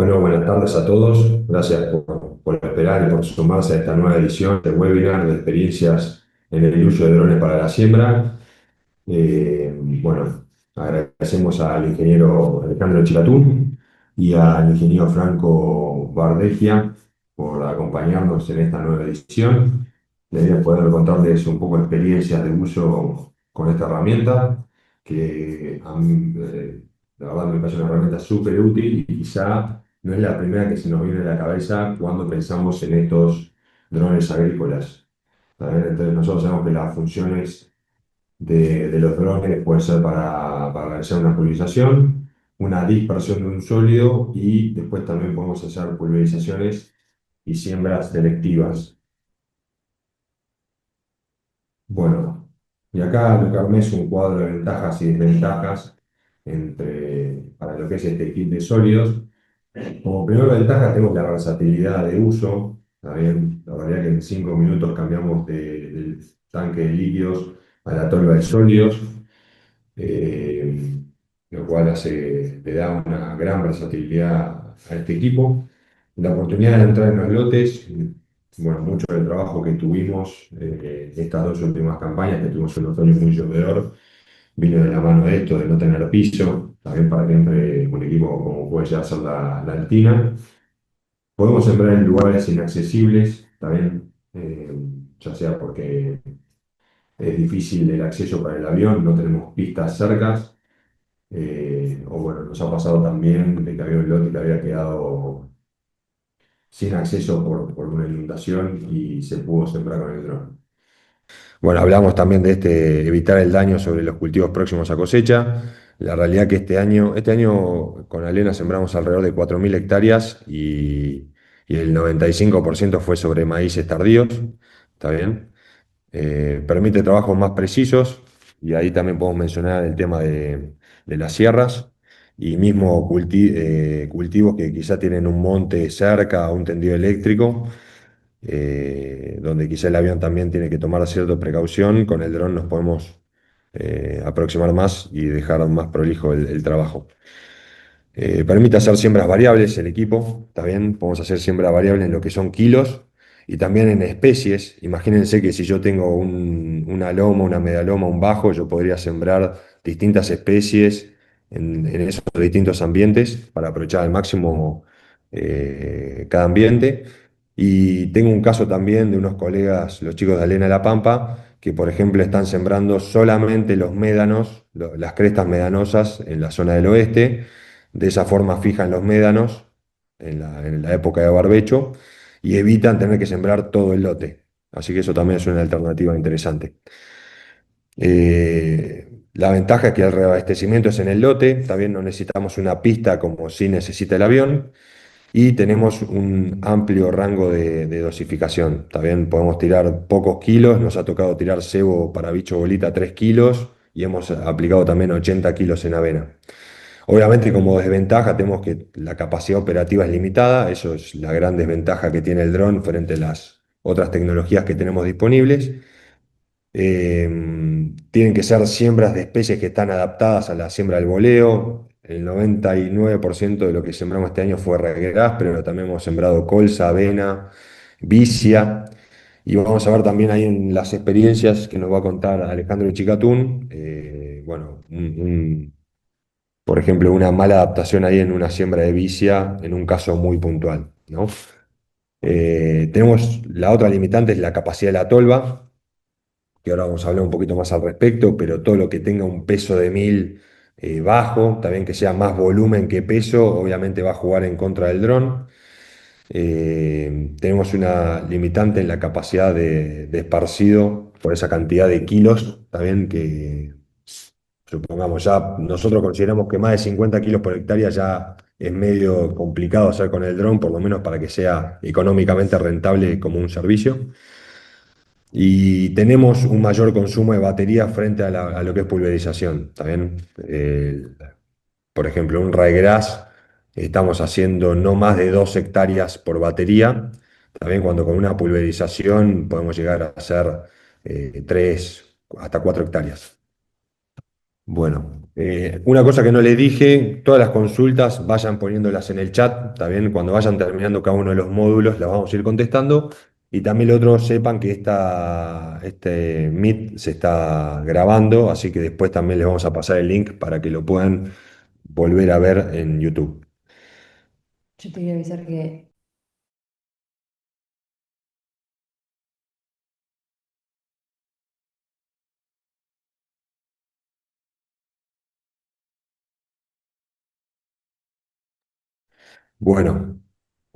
Bueno, buenas tardes a todos. Gracias por esperar y por sumarse a esta nueva edición del webinar de experiencias en el uso de drones para la siembra. Bueno, agradecemos al ingeniero Alejandro Chicatún y al ingeniero Franco Bardecchia por acompañarnos en esta nueva edición. La idea es poder contarles un poco de experiencias de uso con esta herramienta, que a mí, la verdad me parece una herramienta súper útil y quizá no es la primera que se nos viene a la cabeza cuando pensamos en estos drones agrícolas. ¿Está bien? Entonces nosotros sabemos que las funciones de los drones puede ser para realizar una pulverización, una dispersión de un sólido y después también podemos hacer pulverizaciones y siembras selectivas. Bueno, y acá lo que armé es un cuadro de ventajas y desventajas para lo que es este kit de sólidos. Como primera ventaja tenemos la versatilidad de uso. ¿Está bien? La realidad que en 5 minutos cambiamos del tanque de líquidos a la tolva de sólidos, eh, lo cual le da una gran versatilidad a este equipo. La oportunidad de entrar en los lotes, bueno, mucho del trabajo que tuvimos estas dos últimas campañas, que tuvimos un otoño muy llovedor, vino de la mano de esto, de no tener piso, también para que entre un equipo como puede ya ser la Altina. Podemos sembrar en lugares inaccesibles, también, ya sea porque es difícil el acceso para el avión, no tenemos pistas cercas, o bueno, nos ha pasado también de que había un lote que había quedado sin acceso por una inundación y se pudo sembrar con el dron. Bueno, hablamos también de evitar el daño sobre los cultivos próximos a cosecha. La realidad que este año con Alena sembramos alrededor de 4.000 hectáreas y el 95% fue sobre maíces tardíos. ¿Está bien? Permite trabajos más precisos y ahí también podemos mencionar el tema de las sierras y mismo cultivos que quizá tienen un monte cerca o un tendido eléctrico, donde quizá el avión también tiene que tomar cierta precaución. Con el dron nos podemos aproximar más y dejar más prolijo el trabajo. Permite hacer siembras variables el equipo, está bien, podemos hacer siembra variable en lo que son kilos y también en especies. Imagínense que si yo tengo una loma, una medialoma, un bajo, yo podría sembrar distintas especies en esos distintos ambientes para aprovechar al máximo cada ambiente. Y tengo un caso también de unos colegas, los chicos de Alena La Pampa, que por ejemplo están sembrando solamente los médanos, las crestas medanosas en la zona del oeste. De esa forma fijan los médanos en la época de barbecho y evitan tener que sembrar todo el lote. Así que eso también es una alternativa interesante. La ventaja es que el reabastecimiento es en el lote, también no necesitamos una pista como sí necesita el avión y tenemos un amplio rango de dosificación. También podemos tirar pocos kilos, nos ha tocado tirar cebo para bicho bolita 3 kilos y hemos aplicado también 80 kilos en avena. Obviamente, como desventaja, tenemos que la capacidad operativa es limitada, eso es la gran desventaja que tiene el dron frente a las otras tecnologías que tenemos disponibles. Eh, Tienen que ser siembras de especies que están adaptadas a la siembra del boleo. El 99% de lo que sembramos este año fue regras, pero también hemos sembrado colza, avena, vicia. Y vamos a ver también ahí en las experiencias que nos va a contar Alejandro Chicatún, bueno, por ejemplo, una mala adaptación ahí en una siembra de vicia, en un caso muy puntual, ¿no? Tenemos la otra limitante, es la capacidad de la tolva, que ahora vamos a hablar un poquito más al respecto, pero todo lo que tenga un peso de 1.000 bajo, también que sea más volumen que peso, obviamente va a jugar en contra del dron. Tenemos una limitante en la capacidad de esparcido por esa cantidad de kilos, también que supongamos ya, nosotros consideramos que más de 50 kilos por hectárea ya es medio complicado hacer con el dron, por lo menos para que sea económicamente rentable como un servicio. Y tenemos un mayor consumo de batería frente a lo que es pulverización. También, por ejemplo, un ryegrass estamos haciendo no más de 2 hectáreas por batería. También cuando con una pulverización podemos llegar a hacer 3 hasta 4 hectáreas. Bueno, una cosa que no les dije, todas las consultas vayan poniéndolas en el chat, también cuando vayan terminando cada uno de los módulos las vamos a ir contestando. Y también lo otro, sepan que este Meet se está grabando, así que después también les vamos a pasar el link para que lo puedan volver a ver en YouTube. Yo te voy a avisar que Bueno,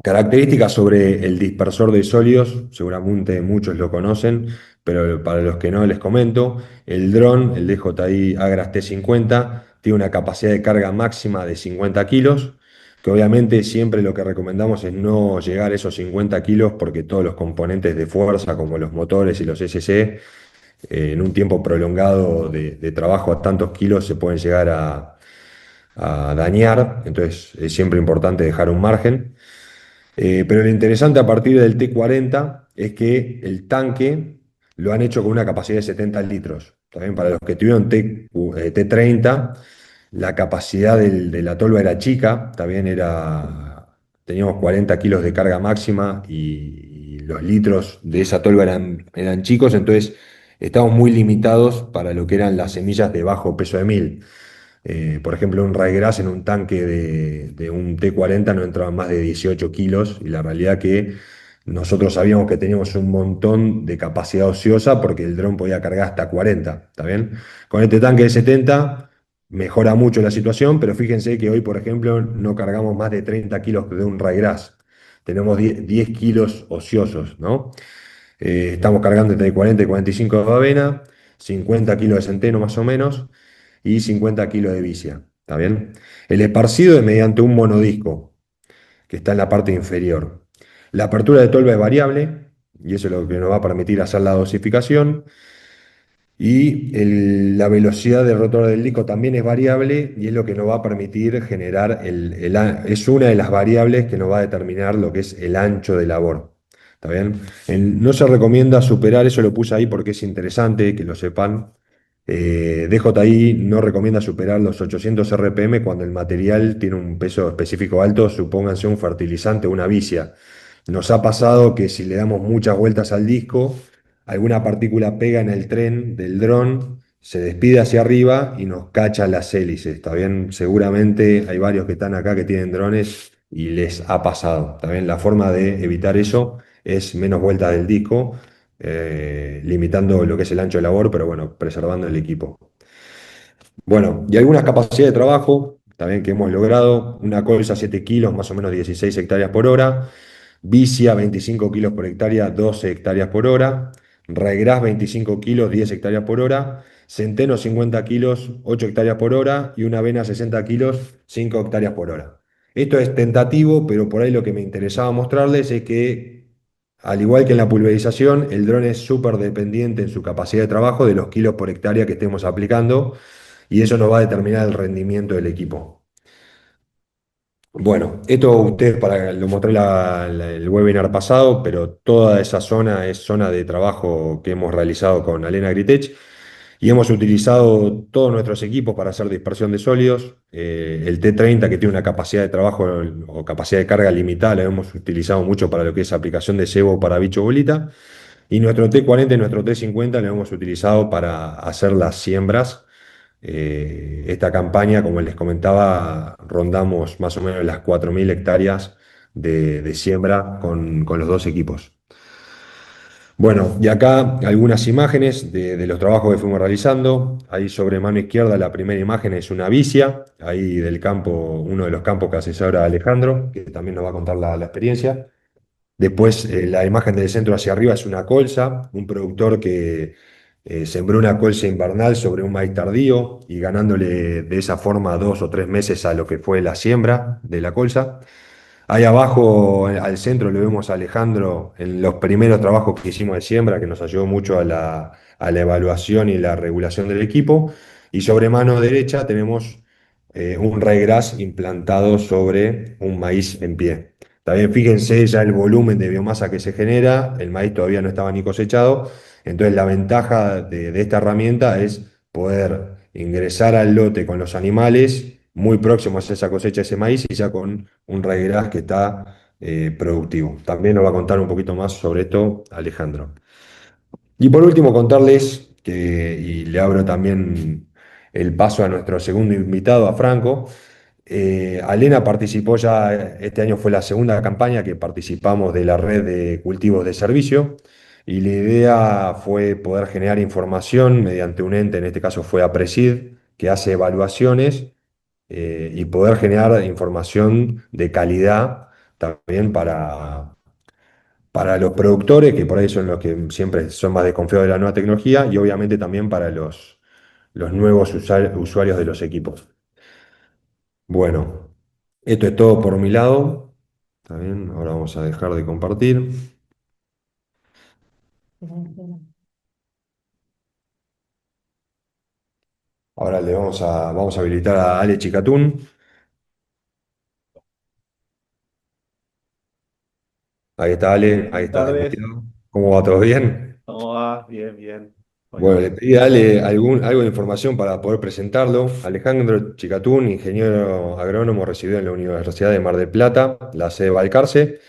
características sobre el dispersor de sólidos, seguramente muchos lo conocen, pero para los que no les comento, el dron, el DJI Agras T50, tiene una capacidad de carga máxima de 50 kilos, que obviamente siempre lo que recomendamos es no llegar a esos 50 kilos porque todos los componentes de fuerza, como los motores y los SC, en un tiempo prolongado de trabajo a tantos kilos se pueden llegar a dañar, entonces es siempre importante dejar un margen. Pero lo interesante a partir del T40 es que el tanque lo han hecho con una capacidad de 70 litros. También para los que tuvieron T30, la capacidad de la tolva era chica, también teníamos 40 kilos de carga máxima y los litros de esa tolva eran chicos, entonces estábamos muy limitados para lo que eran las semillas de bajo peso de 1000. Por ejemplo, un ryegrass en un tanque de un T40 no entraba más de 18 kilos y la realidad que nosotros sabíamos que teníamos un montón de capacidad ociosa porque el dron podía cargar hasta 40, ¿está bien? Con este tanque de 70 mejora mucho la situación, pero fíjense que hoy, por ejemplo, no cargamos más de 30 kilos de un ryegrass. Tenemos 10 kilos ociosos, ¿no? Estamos cargando entre 40 y 45 de avena, 50 kilos de centeno más o menos y 50 kilos de vicia. ¿Está bien? El esparcido es mediante un monodisco que está en la parte inferior. La apertura de tolva es variable y eso es lo que nos va a permitir hacer la dosificación. Y la velocidad del rotor del disco también es variable y es lo que nos va a permitir generar es una de las variables que nos va a determinar lo que es el ancho de labor. ¿Está bien? No se recomienda superar, eso lo puse ahí porque es interesante que lo sepan. DJI no recomienda superar los 800 RPM cuando el material tiene un peso específico alto, supónganse un fertilizante o una vicia. Nos ha pasado que si le damos muchas vueltas al disco, alguna partícula pega en el tren del dron, se despide hacia arriba y nos cacha las hélices. ¿Está bien? Seguramente hay varios que están acá que tienen drones y les ha pasado. ¿Está bien? La forma de evitar eso es menos vueltas del disco, limitando lo que es el ancho de labor, pero bueno, preservando el equipo. Bueno, y algunas capacidades de trabajo también que hemos logrado. Una colza 7 kilos, más o menos 16 hectáreas por hora. Vicia 25 kilos por hectárea, 12 hectáreas por hora. Ryegrass 25 kilos, 10 hectáreas por hora. Centeno 50 kilos, 8 hectáreas por hora. Y una avena 60 kilos, 5 hectáreas por hora. Esto es tentativo, pero por ahí lo que me interesaba mostrarles es que, al igual que en la pulverización, el dron es súper dependiente en su capacidad de trabajo de los kilos por hectárea que estemos aplicando y eso nos va a determinar el rendimiento del equipo. Bueno, esto ustedes lo mostré el webinar pasado, pero toda esa zona es zona de trabajo que hemos realizado con Alena Gritech y hemos utilizado todos nuestros equipos para hacer dispersión de sólidos. El T30 que tiene una capacidad de trabajo o capacidad de carga limitada, lo hemos utilizado mucho para lo que es aplicación de cebo para bicho bolita. Y nuestro T40 y nuestro T50 lo hemos utilizado para hacer las siembras. Esta campaña, como les comentaba, rondamos más o menos las 4.000 hectáreas de siembra con los dos equipos. Bueno, y acá algunas imágenes de los trabajos que fuimos realizando. Ahí sobre mano izquierda la primera imagen es una vicia, ahí del campo, uno de los campos que asesora Alejandro, que también nos va a contar la experiencia. Después, la imagen del centro hacia arriba es una colza, un productor que sembró una colza invernal sobre un maíz tardío y ganándole de esa forma 2 o 3 meses a lo que fue la siembra de la colza. Ahí abajo, al centro, lo vemos a Alejandro en los primeros trabajos que hicimos de siembra, que nos ayudó mucho a la evaluación y la regulación del equipo. Y sobre mano derecha tenemos un ryegrass implantado sobre un maíz en pie. También fíjense ya el volumen de biomasa que se genera, el maíz todavía no estaba ni cosechado, entonces la ventaja de esta herramienta es poder ingresar al lote con los animales muy próximos a esa cosecha de ese maíz y ya con un raigras que está productivo. También nos va a contar un poquito más sobre esto Alejandro. Y por último, contarles que, y le abro también el paso a nuestro segundo invitado, a Franco. Alena participó ya, este año fue la segunda campaña que participamos de la red de cultivos de servicio y la idea fue poder generar información mediante un ente, en este caso fue APRESID, que hace evaluaciones y poder generar información de calidad también para los productores, que por ahí son los que siempre son más desconfiados de la nueva tecnología, y obviamente también para los nuevos usuarios de los equipos. Bueno, esto es todo por mi lado. ¿Está bien? Ahora vamos a dejar de compartir. Ahora vamos a habilitar a Ale Chicatún. Ahí está Ale, ahí Buenas está tardes, desmuteado. ¿Cómo va? ¿Todo bien? ¿cómo va? Bien, bien. Bueno, le Bueno, pedí a Ale algo de información para poder presentarlo. Alejandro Chicatún, ingeniero agrónomo, residió en la Universidad de Mar del Plata, la sede de Balcarce.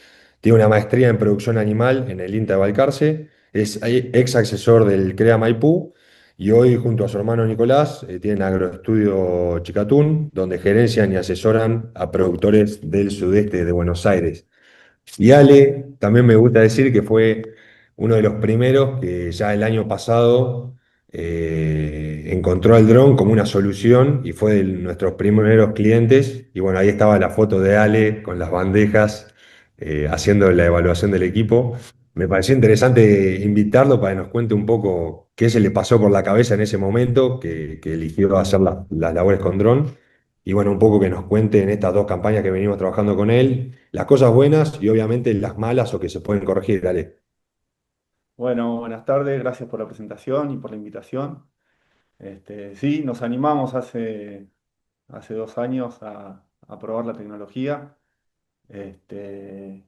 Tiene una maestría en producción animal en el INTA de Balcarce. Es ex asesor del CREA Maipú y hoy, junto a su hermano Nicolás, tienen Agroestudio Chicatún, donde gerencian y asesoran a productores del sudeste de Buenos Aires. Y Ale, también me gusta decir que fue uno de los primeros que ya el año pasado encontró el dron como una solución y fue de nuestros primeros clientes. Y bueno, ahí estaba la foto de Ale con las bandejas haciendo la evaluación del equipo. Me pareció interesante invitarlo para que nos cuente un poco qué se le pasó por la cabeza en ese momento que eligió hacer las labores con dron. Y bueno, un poco que nos cuente en estas dos campañas que venimos trabajando con él, las cosas buenas y obviamente las malas o que se pueden corregir, dale. bueno, buenas tardes, gracias por la presentación y por la invitación. Sí, nos animamos hace 2 años a probar la tecnología. Este,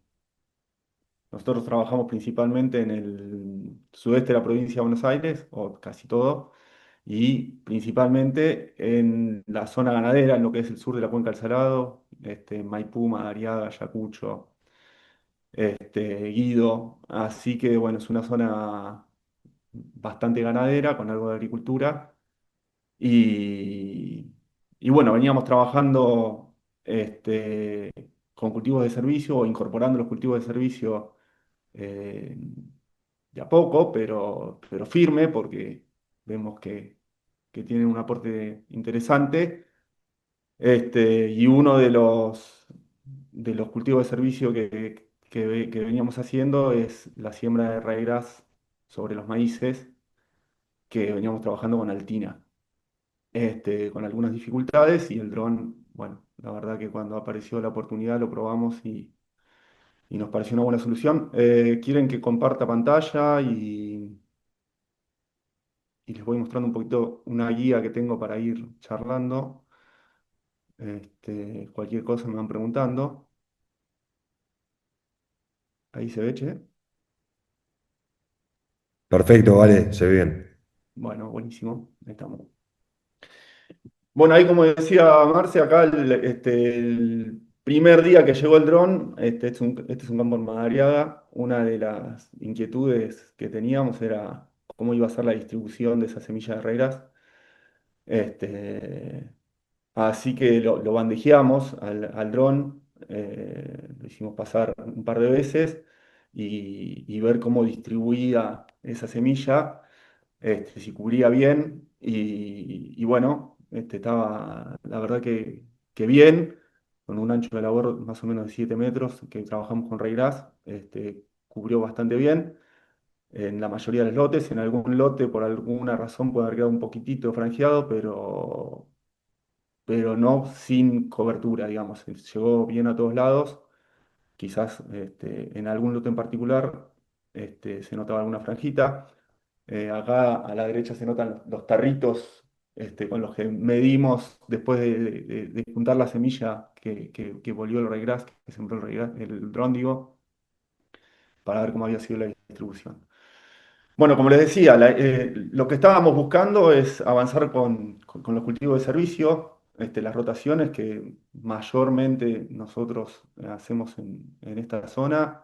Nosotros trabajamos principalmente en el sudeste de la provincia de Buenos Aires, o casi todo, y principalmente en la zona ganadera, en lo que es el sur de la Cuenca del Salado, Maipú, Madariaga, Ayacucho, Guido. Así que bueno, es una zona bastante ganadera, con algo de agricultura. Y, y bueno, veníamos trabajando con cultivos de servicio o incorporando los cultivos de servicio eh, de a poco, pero firme, porque vemos que tienen un aporte interesante. Y uno de los cultivos de servicio que veníamos haciendo es la siembra de raíz sobre los maíces, que veníamos trabajando con Altina, con algunas dificultades, y el dron, bueno, la verdad que cuando apareció la oportunidad lo probamos y nos pareció una buena solución. ¿Quieren que comparta pantalla y les voy mostrando un poquito una guía que tengo para ir charlando? Cualquier cosa me van preguntando. Ahí se ve, che. Perfecto, vale, se ve bien. Bueno, buenísimo. Ahí estamos. Bueno, ahí como decía Marce, acá el primer día que llegó el dron, este es un campo en Madariaga. Una de las inquietudes que teníamos era cómo iba a ser la distribución de esa semilla de regras. Este, Así que lo bandejeamos al dron, lo hicimos pasar un par de veces y ver cómo distribuía esa semilla, si cubría bien. Y bueno, estaba la verdad que bien, con un ancho de labor más o menos de 7 metros, que trabajamos con Raygras, cubrió bastante bien en la mayoría de los lotes. En algún lote, por alguna razón, puede haber quedado un poquitito franjeado, pero no sin cobertura, digamos. Llegó bien a todos lados. Quizás en algún lote en particular se notaba alguna franjita. Acá a la derecha se notan los tarritos con los que medimos después de juntar la semilla que volvió el ryegrass, que sembró el dron, digo, para ver cómo había sido la distribución. Bueno, como les decía, lo que estábamos buscando es avanzar con los cultivos de servicio, las rotaciones que mayormente nosotros hacemos en esta zona.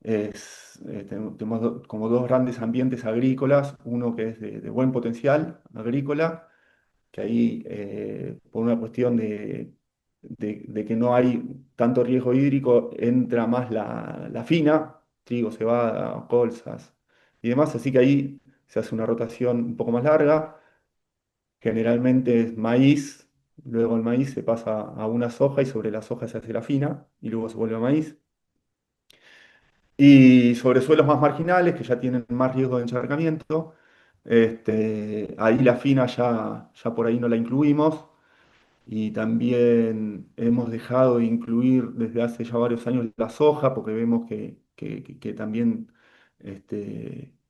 Tenemos como dos grandes ambientes agrícolas, uno que es de buen potencial agrícola, que ahí por una cuestión de que no hay tanto riesgo hídrico, entra más la fina, trigo, cebada, colzas y demás, así que ahí se hace una rotación un poco más larga, generalmente es maíz, luego el maíz se pasa a una soja y sobre la soja se hace la fina y luego se vuelve a maíz. Y sobre suelos más marginales, que ya tienen más riesgo de encharcamiento, ahí la fina ya por ahí no la incluimos. Y también hemos dejado de incluir desde hace ya varios años la soja, porque vemos que también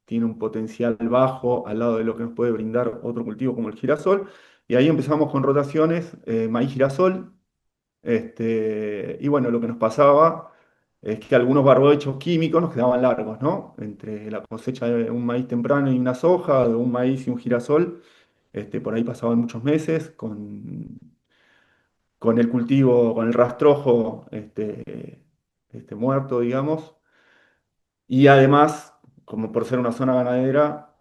tiene un potencial bajo al lado de lo que nos puede brindar otro cultivo como el girasol. Y ahí empezamos con rotaciones, maíz girasol. Y bueno, lo que nos pasaba es que algunos barbechos químicos nos quedaban largos, ¿no? Entre la cosecha de un maíz temprano y una soja, de un maíz y un girasol, por ahí pasaban muchos meses con el cultivo, con el rastrojo muerto, digamos. Y además, como por ser una zona ganadera,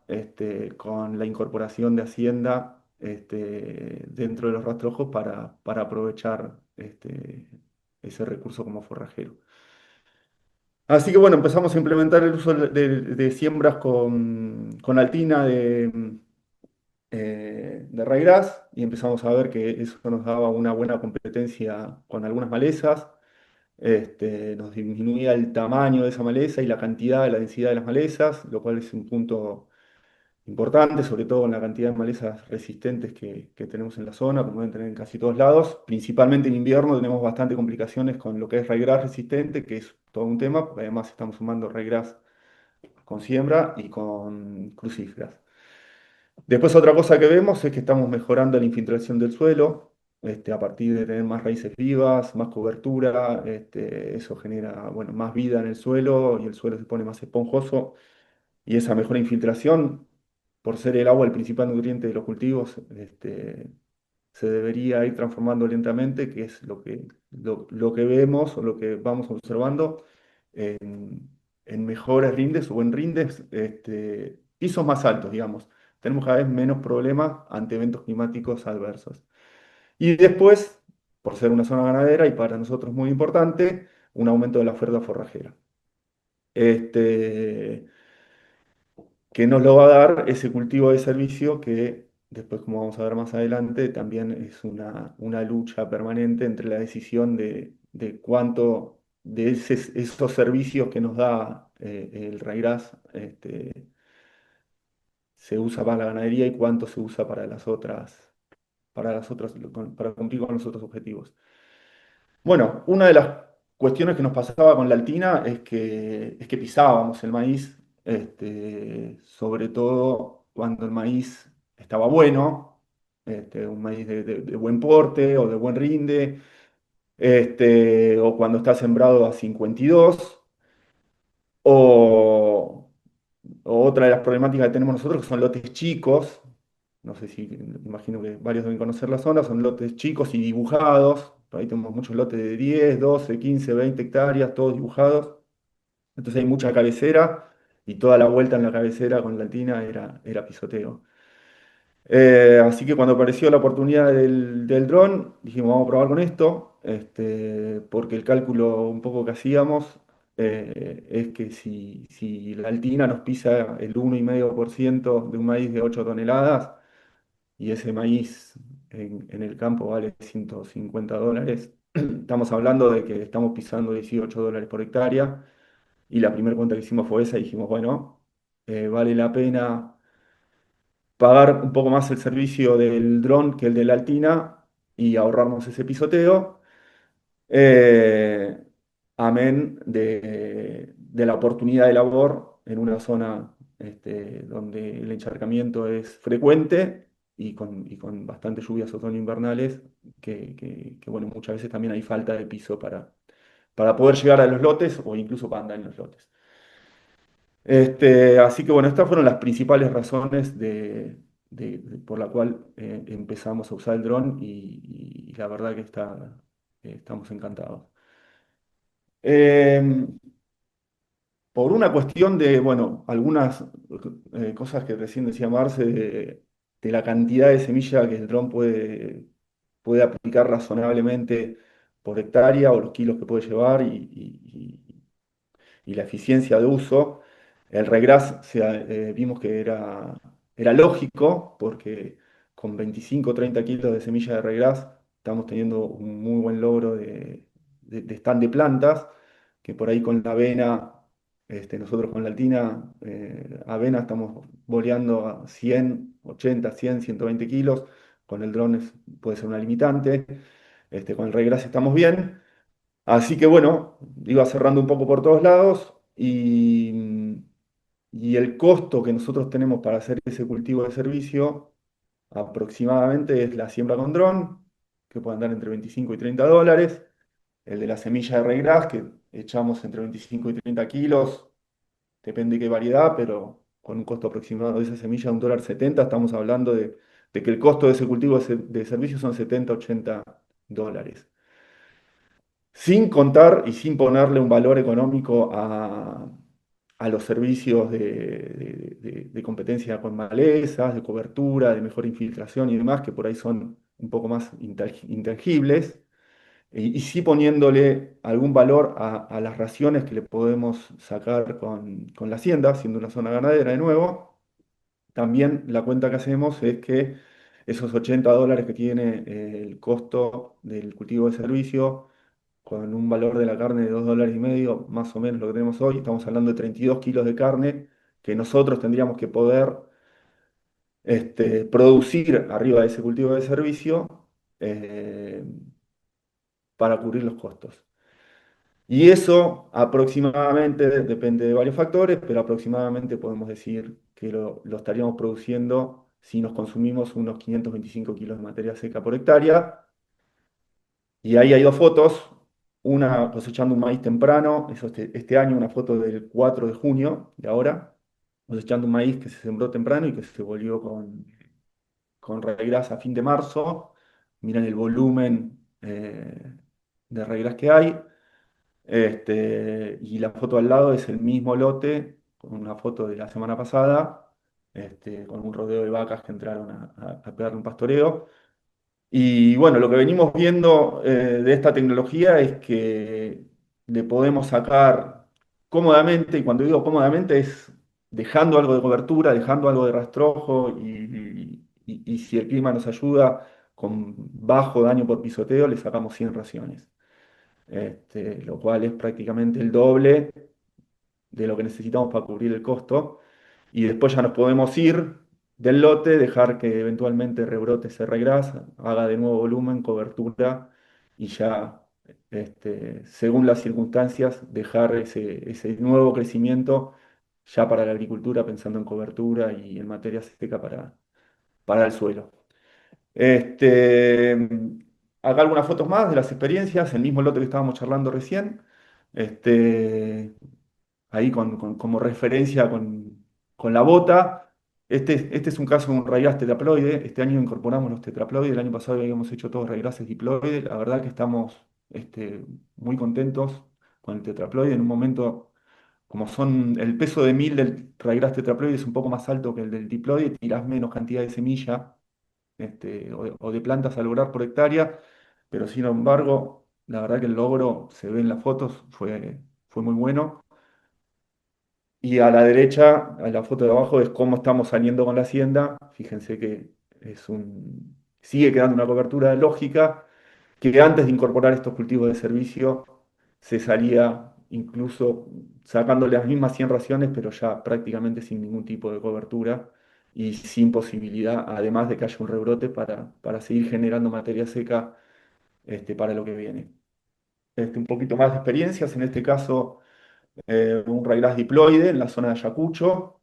con la incorporación de hacienda dentro de los rastrojos para aprovechar ese recurso como forrajero. Así que bueno, empezamos a implementar el uso de siembras con altina de ryegrass y empezamos a ver que eso nos daba una buena competencia con algunas malezas. Nos disminuía el tamaño de esa maleza y la cantidad, la densidad de las malezas, lo cual es un punto importante, sobre todo en la cantidad de malezas resistentes que tenemos en la zona, como deben tener en casi todos lados. Principalmente en invierno tenemos bastante complicaciones con lo que es ryegrass resistente, que es todo un tema, porque además estamos sumando ryegrass con siembra y con crucíferas. Después otra cosa que vemos es que estamos mejorando la infiltración del suelo, a partir de tener más raíces vivas, más cobertura, eso genera, bueno, más vida en el suelo y el suelo se pone más esponjoso y esa mejor infiltración, por ser el agua el principal nutriente de los cultivos, se debería ir transformando lentamente, que es lo que vemos o lo que vamos observando en mejores rindes o en rindes, pisos más altos, digamos. Tenemos cada vez menos problemas ante eventos climáticos adversos. Y después, por ser una zona ganadera y para nosotros muy importante, un aumento de la oferta forrajera. Este, que nos lo va a dar ese cultivo de servicio que después, como vamos a ver más adelante, también es una lucha permanente entre la decisión de cuánto de esos servicios que nos da el RAIGRAS se usa para la ganadería y cuánto se usa para cumplir con los otros objetivos. Bueno, una de las cuestiones que nos pasaba con la Altina es que pisábamos el maíz, sobre todo cuando el maíz estaba bueno, un maíz de buen porte o de buen rinde, o cuando está sembrado a 52, o, o otra de las problemáticas que tenemos nosotros que son lotes chicos, no sé si, imagino que varios deben conocer la zona, son lotes chicos y dibujados. Por ahí tenemos muchos lotes de 10, 12, 15, 20 hectáreas, todos dibujados. Entonces hay mucha cabecera y toda la vuelta en la cabecera con la altina era pisoteo. Así que cuando apareció la oportunidad del dron, dijimos, vamos a probar con esto, porque el cálculo un poco que hacíamos es que si la altina nos pisa el 1,5% de un maíz de 8 toneladas, y ese maíz en el campo vale $150, estamos hablando de que estamos pisando $18 por hectárea y la primera cuenta que hicimos fue esa y dijimos, bueno, vale la pena pagar un poco más el servicio del dron que el de la Altina y ahorrarnos ese pisoteo. eh, Amén de la oportunidad de labor en una zona donde el encharcamiento es frecuente y con bastantes lluvias otoño-invernales, que, bueno, muchas veces también hay falta de piso para poder llegar a los lotes o incluso para andar en los lotes. Así que bueno, estas fueron las principales razones por la cual empezamos a usar el dron y la verdad que estamos encantados. Eh, por una cuestión de, bueno, algunas cosas que recién decía Marce, de la cantidad de semilla que el dron puede aplicar razonablemente por hectárea o los kilos que puede llevar y la eficiencia de uso. El regras vimos que era lógico porque con 25 o 30 kilos de semilla de regras estamos teniendo un muy buen logro de stand de plantas, que por ahí con la avena, nosotros con la altina, avena estamos boleando a 100, 80, 100, 120 kilos, con el dron puede ser una limitante, con el regras estamos bien. Así que bueno, iba cerrando un poco por todos lados y el costo que nosotros tenemos para hacer ese cultivo de servicio aproximadamente es la siembra con dron, que puede andar entre 25 y 30 dólares, el de la semilla de regras, que echamos entre 25 y 30 kilos, depende de qué variedad, pero con un costo aproximado de esa semilla de $1,70, estamos hablando de que el costo de ese cultivo de servicio son 70, 80 dólares. Sin contar y sin ponerle un valor económico a los servicios de competencia con malezas, de cobertura, de mejor infiltración y demás, que por ahí son un poco más intangibles, y sí poniéndole algún valor a las raciones que le podemos sacar con la hacienda, siendo una zona ganadera de nuevo. También la cuenta que hacemos es que esos 80 dólares que tiene el costo del cultivo de servicio, con un valor de la carne de $2,5, más o menos lo que tenemos hoy, estamos hablando de 32 kilos de carne que nosotros tendríamos que poder producir arriba de ese cultivo de servicio eh, para cubrir los costos. Y eso aproximadamente, depende de varios factores, pero aproximadamente podemos decir que lo estaríamos produciendo si nos consumimos unos 525 kilos de materia seca por hectárea. Y ahí hay dos fotos, una cosechando un maíz temprano, eso este año, una foto del 4 de junio de ahora, cosechando un maíz que se sembró temprano y que se volvió con regras a fin de marzo. Miren el volumen de regras que hay. Y la foto al lado es el mismo lote, con una foto de la semana pasada, con un rodeo de vacas que entraron a pegarle un pastoreo. Y bueno, lo que venimos viendo de esta tecnología es que le podemos sacar cómodamente, y cuando digo cómodamente es dejando algo de cobertura, dejando algo de rastrojo, y si el clima nos ayuda, con bajo daño por pisoteo, le sacamos 100 raciones. Lo cual es prácticamente el doble de lo que necesitamos para cubrir el costo. Y después ya nos podemos ir del lote, dejar que eventualmente rebrote ese regras, haga de nuevo volumen, cobertura y ya, según las circunstancias, dejar ese nuevo crecimiento ya para la agricultura, pensando en cobertura y en materia seca para el suelo. Este, Acá algunas fotos más de las experiencias, el mismo lote que estábamos charlando recién, este, ahí como referencia con la bota. Este es un caso de un raigras tetraploide. Este año incorporamos los tetraploides, el año pasado habíamos hecho todos raigrases diploides. La verdad que estamos muy contentos con el tetraploide. En un momento, como el peso de 1000 del raigras tetraploide es un poco más alto que el del diploide, tirás menos cantidad de semilla o de plantas a lograr por hectárea, pero sin embargo, la verdad que el logro se ve en las fotos, fue muy bueno. Y a la derecha, a la foto de abajo, es cómo estamos saliendo con la hacienda. Fíjense que sigue quedando una cobertura lógica, que antes de incorporar estos cultivos de servicio se salía incluso sacando las mismas 100 raciones, pero ya prácticamente sin ningún tipo de cobertura y sin posibilidad, además de que haya un rebrote, para seguir generando materia seca para lo que viene. Un poquito más de experiencias, en este caso un raigras diploide en la zona de Ayacucho.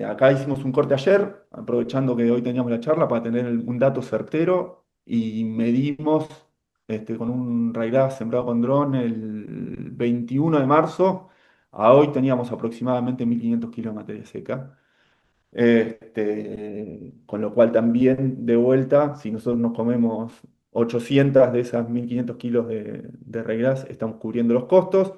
Acá hicimos un corte ayer, aprovechando que hoy teníamos la charla para tener un dato certero y medimos con un raigras sembrado con dron el 21 de marzo. a hoy teníamos aproximadamente 1.500 kilos de materia seca. Con lo cual también de vuelta, si nosotros nos comemos 800 de esas 1.500 kilos de regras, estamos cubriendo los costos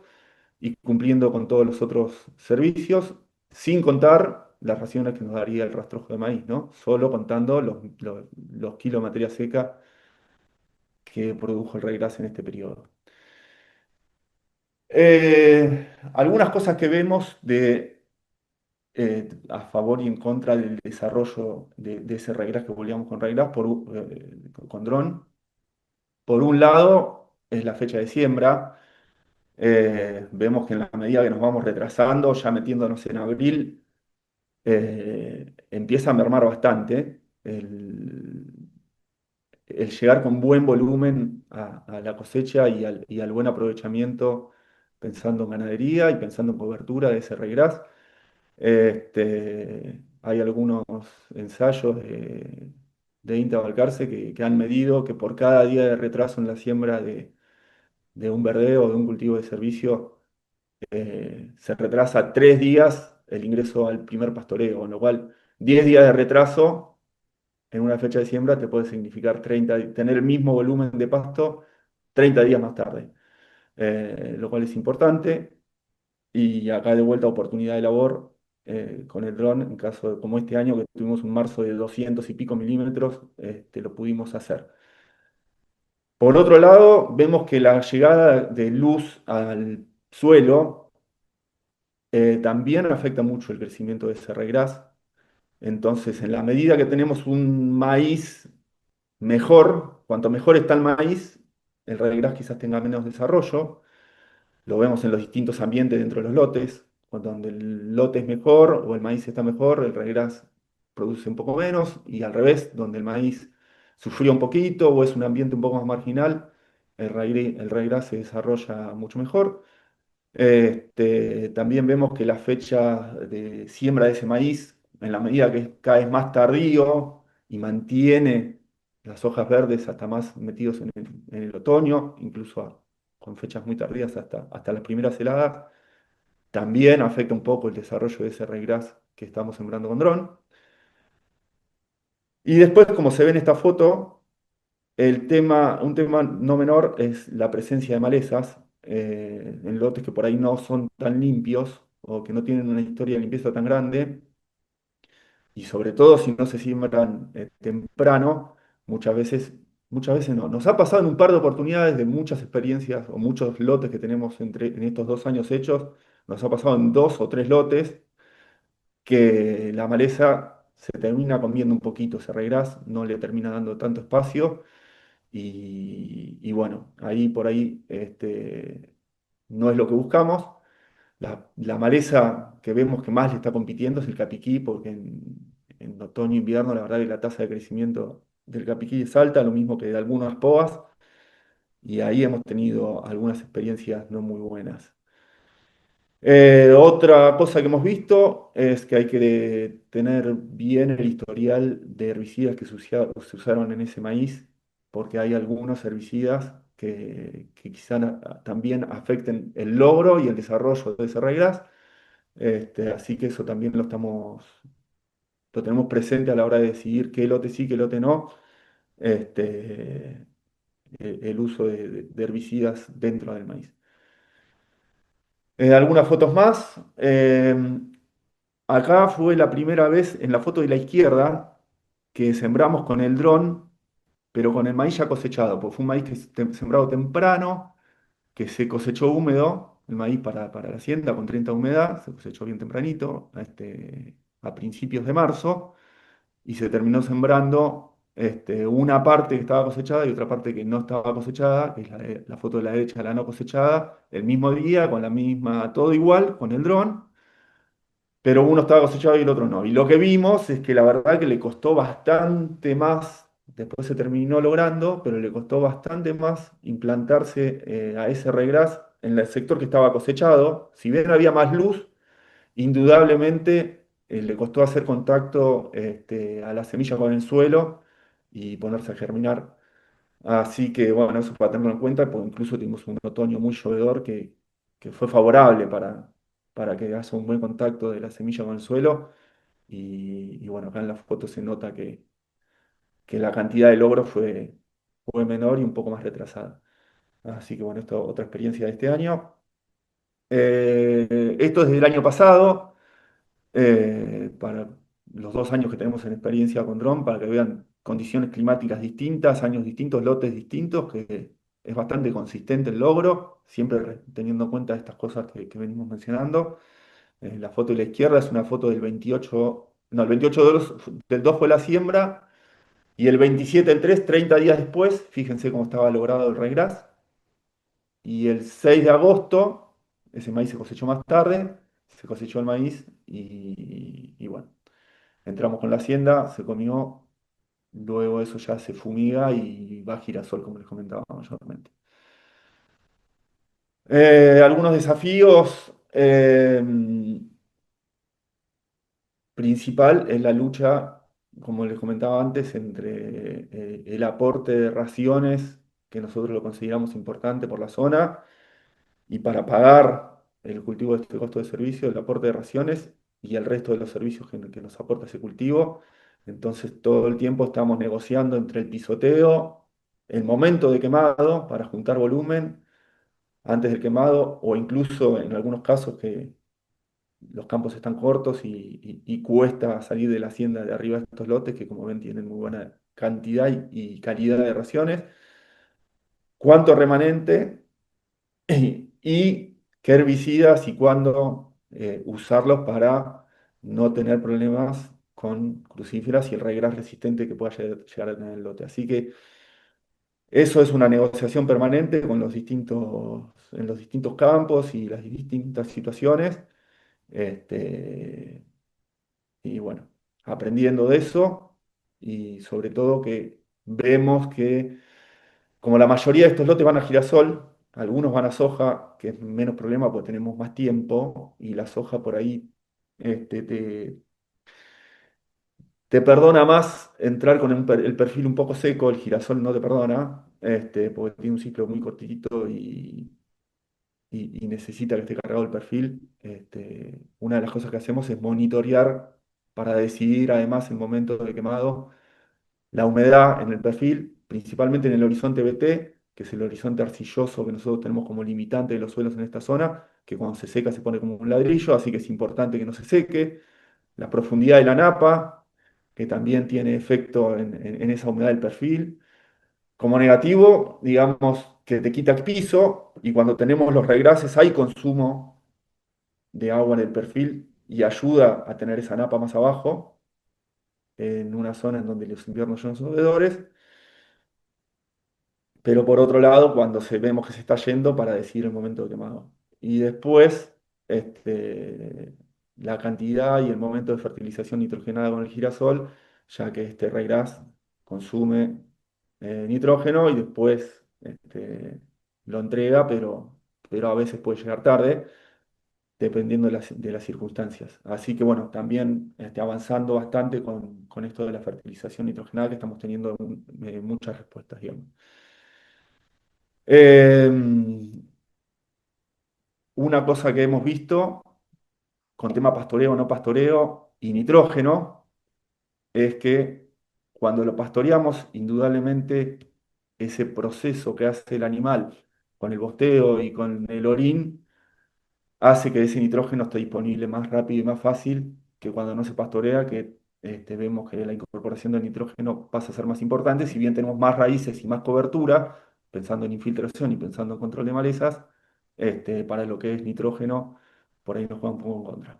y cumpliendo con todos los otros servicios, sin contar las raciones que nos daría el rastrojo de maíz, ¿no? Solo contando los kilos de materia seca que produjo el regras en este periodo. Algunas cosas que vemos a favor y en contra del desarrollo de ese reglas que volvíamos con reglas con dron. Por un lado, es la fecha de siembra. Vemos que en la medida que nos vamos retrasando, ya metiéndonos en abril, empieza a mermar bastante el llegar con buen volumen a la cosecha y al buen aprovechamiento, pensando en ganadería y pensando en cobertura de ese regras. Hay algunos ensayos de INTA Balcarce que han medido que por cada día de retraso en la siembra de un verdeo o de un cultivo de servicio, se retrasa 3 días el ingreso al primer pastoreo, con lo cual 10 días de retraso en una fecha de siembra te puede significar tener el mismo volumen de pasto 30 días más tarde, lo cual es importante. Y acá de vuelta oportunidad de labor con el dron, en caso de como este año que tuvimos un marzo de 200 y pico milímetros, lo pudimos hacer. Por otro lado, vemos que la llegada de luz al suelo también afecta mucho el crecimiento de ese regras. Entonces, en la medida que tenemos un maíz mejor, cuanto mejor está el maíz, el regras quizás tenga menos desarrollo. Lo vemos en los distintos ambientes dentro de los lotes, donde el lote es mejor o el maíz está mejor, el regras produce un poco menos, y al revés, donde el maíz sufrió un poquito o es un ambiente un poco más marginal, el regras se desarrolla mucho mejor. También vemos que la fecha de siembra de ese maíz, en la medida que es cada vez más tardío y mantiene las hojas verdes hasta más metidos en el otoño, incluso con fechas muy tardías hasta las primeras heladas, también afecta un poco el desarrollo de ese regras que estamos sembrando con dron. Y después, como se ve en esta foto, un tema no menor es la presencia de malezas en lotes que por ahí no son tan limpios o que no tienen una historia de limpieza tan grande, y sobre todo si no se siembran temprano, muchas veces no. Nos ha pasado en un par de oportunidades de muchas experiencias o muchos lotes que tenemos en estos 2 años hechos, nos ha pasado en 2 o 3 lotes que la maleza se termina comiendo un poquito ese regras, no le termina dando tanto espacio. Y bueno, ahí por ahí no es lo que buscamos. La maleza que vemos que más le está compitiendo es el capiquí, porque en otoño e invierno la verdad que la tasa de crecimiento del capiquí es alta, lo mismo que de algunas poas, y ahí hemos tenido algunas experiencias no muy buenas. Otra cosa que hemos visto es que hay que tener bien el historial de herbicidas que se usaron en ese maíz, porque hay algunos herbicidas que quizá también afecten el logro y el desarrollo de ese regras. Así que eso también lo tenemos presente a la hora de decidir qué lote sí, qué lote no, este, el uso de herbicidas dentro del maíz. Algunas fotos más. Acá fue la primera vez en la foto de la izquierda que sembramos con el dron, pero con el maíz ya cosechado, porque fue un maíz que sembrado temprano, que se cosechó húmedo, el maíz para la hacienda con 30 de humedad, se cosechó bien tempranito, a principios de marzo, y se terminó sembrando una parte que estaba cosechada y otra parte que no estaba cosechada, que es la foto de la derecha, la no cosechada, el mismo día, con la misma, todo igual, con el dron, pero uno estaba cosechado y el otro no. Y lo que vimos es que la verdad que le costó bastante más, después se terminó logrando, pero le costó bastante más implantarse a ese regras en el sector que estaba cosechado. Si bien había más luz, indudablemente le costó hacer contacto a la semilla con el suelo y ponerse a germinar. Así que bueno, eso para tenerlo en cuenta, porque incluso tuvimos un otoño muy llovedor que fue favorable para que haya un buen contacto de la semilla con el suelo. Y bueno, acá en la foto se nota que la cantidad de logros fue menor y un poco más retrasada. Así que bueno, esto es otra experiencia de este año. Esto es del año pasado, para los 2 años que tenemos en experiencia con dron, para que vean condiciones climáticas distintas, años distintos, lotes distintos, que es bastante consistente el logro, siempre teniendo en cuenta estas cosas que venimos mencionando. La foto de la izquierda es una foto del 28, no, el 28 del 2 fue la siembra, y el 27 del 3, 30 días después, fíjense cómo estaba logrado el regras. Y el 6 de agosto, ese maíz se cosechó más tarde, se cosechó el maíz y bueno, entramos con la hacienda, se comió, luego eso ya se fumiga y va a girasol, como les comentaba mayormente. Algunos desafíos. Principal es la lucha, como les comentaba antes, entre el aporte de raciones, que nosotros lo consideramos importante por la zona, y para pagar el cultivo de este costo de servicio, el aporte de raciones y el resto de los servicios que nos aporta ese cultivo. Entonces todo el tiempo estamos negociando entre el pisoteo, el momento de quemado para juntar volumen antes del quemado, o incluso en algunos casos que los campos están cortos y cuesta salir de la hacienda de arriba de estos lotes, que como ven tienen muy buena cantidad y calidad de raciones. ¿Cuánto remanente? Y qué herbicidas y cuándo usarlos para no tener problemas con crucíferas y el regras resistente que pueda llegar a tener el lote. Así que eso es una negociación permanente con en los distintos campos y las distintas situaciones. Este, y bueno, aprendiendo de eso y sobre todo que vemos que como la mayoría de estos lotes van a girasol, algunos van a soja, que es menos problema porque tenemos más tiempo y la soja por ahí este, te perdona más entrar con el perfil un poco seco, el girasol no te perdona, porque tiene un ciclo muy cortito y necesita que esté cargado el perfil. Una de las cosas que hacemos es monitorear para decidir además el momento de quemado, la humedad en el perfil, principalmente en el horizonte BT, que es el horizonte arcilloso que nosotros tenemos como limitante de los suelos en esta zona, que cuando se seca se pone como un ladrillo, así que es importante que no se seque. La profundidad de la napa, que también tiene efecto en esa humedad del perfil. Como negativo, digamos que te quita el piso y cuando tenemos los regrases hay consumo de agua en el perfil y ayuda a tener esa napa más abajo, en una zona en donde los inviernos son sovedores. Pero por otro lado, cuando vemos que se está yendo para decidir el momento de quemado. Y después, la cantidad y el momento de fertilización nitrogenada con el girasol, ya que este regras consume nitrógeno y después lo entrega, pero a veces puede llegar tarde, dependiendo de las circunstancias. Así que bueno, también avanzando bastante con esto de la fertilización nitrogenada, que estamos teniendo muchas respuestas, digamos. Una cosa que hemos visto con tema pastoreo, no pastoreo y nitrógeno es que cuando lo pastoreamos, indudablemente ese proceso que hace el animal con el bosteo y con el orín hace que ese nitrógeno esté disponible más rápido y más fácil que cuando no se pastorea, que vemos que la incorporación del nitrógeno pasa a ser más importante, si bien tenemos más raíces y más cobertura, pensando en infiltración y pensando en control de malezas, para lo que es nitrógeno, por ahí nos juega un poco en contra.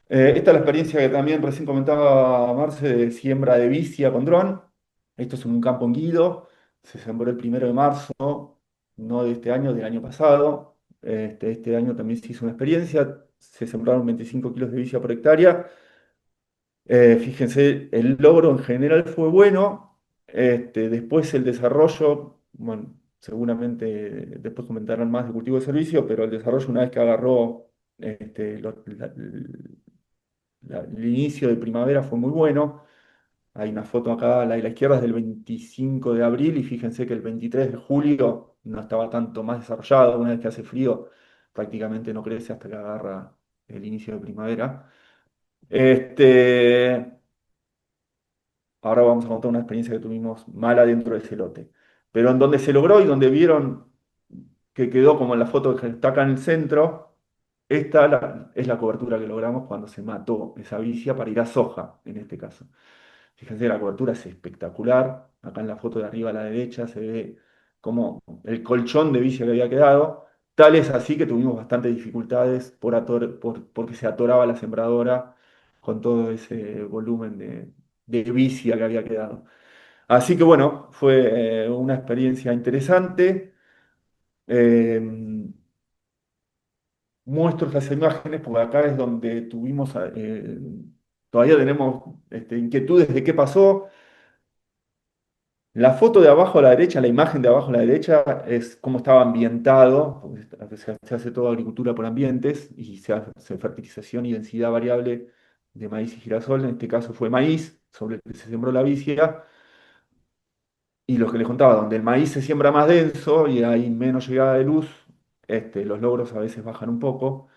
Esta es la experiencia que también recién comentaba Marce de siembra de vicia con dron. Esto es en un campo en Guido, se sembró el 1 de marzo, no de este año, del año pasado. Este año también se hizo una experiencia, se sembraron 25 kilos de vicia por hectárea. Fíjense, el logro en general fue bueno. Después el desarrollo, bueno, seguramente después comentarán más de cultivo de servicio, pero el desarrollo una vez que agarró el inicio de primavera fue muy bueno. Hay una foto acá, la de la izquierda es del 25 de abril y fíjense que el 23 de julio no estaba tanto más desarrollado. Una vez que hace frío, prácticamente no crece hasta que agarra el inicio de primavera. Este, Ahora vamos a contar una experiencia que tuvimos mala dentro de ese lote. Pero en donde se logró y donde vieron que quedó como en la foto que está acá en el centro, es la cobertura que logramos cuando se mató esa vicia para ir a soja, en este caso. Fíjense, la cobertura es espectacular. Acá en la foto de arriba a la derecha se ve como el colchón de vicia que había quedado. Tal es así que tuvimos bastantes dificultades porque se atoraba la sembradora con todo ese volumen de vicia que había quedado. Así que bueno, fue una experiencia interesante. Eh, Muestro estas imágenes porque acá es donde todavía tenemos inquietudes de qué pasó. La foto de abajo a la derecha, la imagen de abajo a la derecha es cómo estaba ambientado, porque se hace toda agricultura por ambientes y se hace fertilización y densidad variable de maíz y girasol. En este caso fue maíz, sobre el que se sembró la vicia. Y lo que les contaba, donde el maíz se siembra más denso y hay menos llegada de luz, los logros a veces bajan un poco.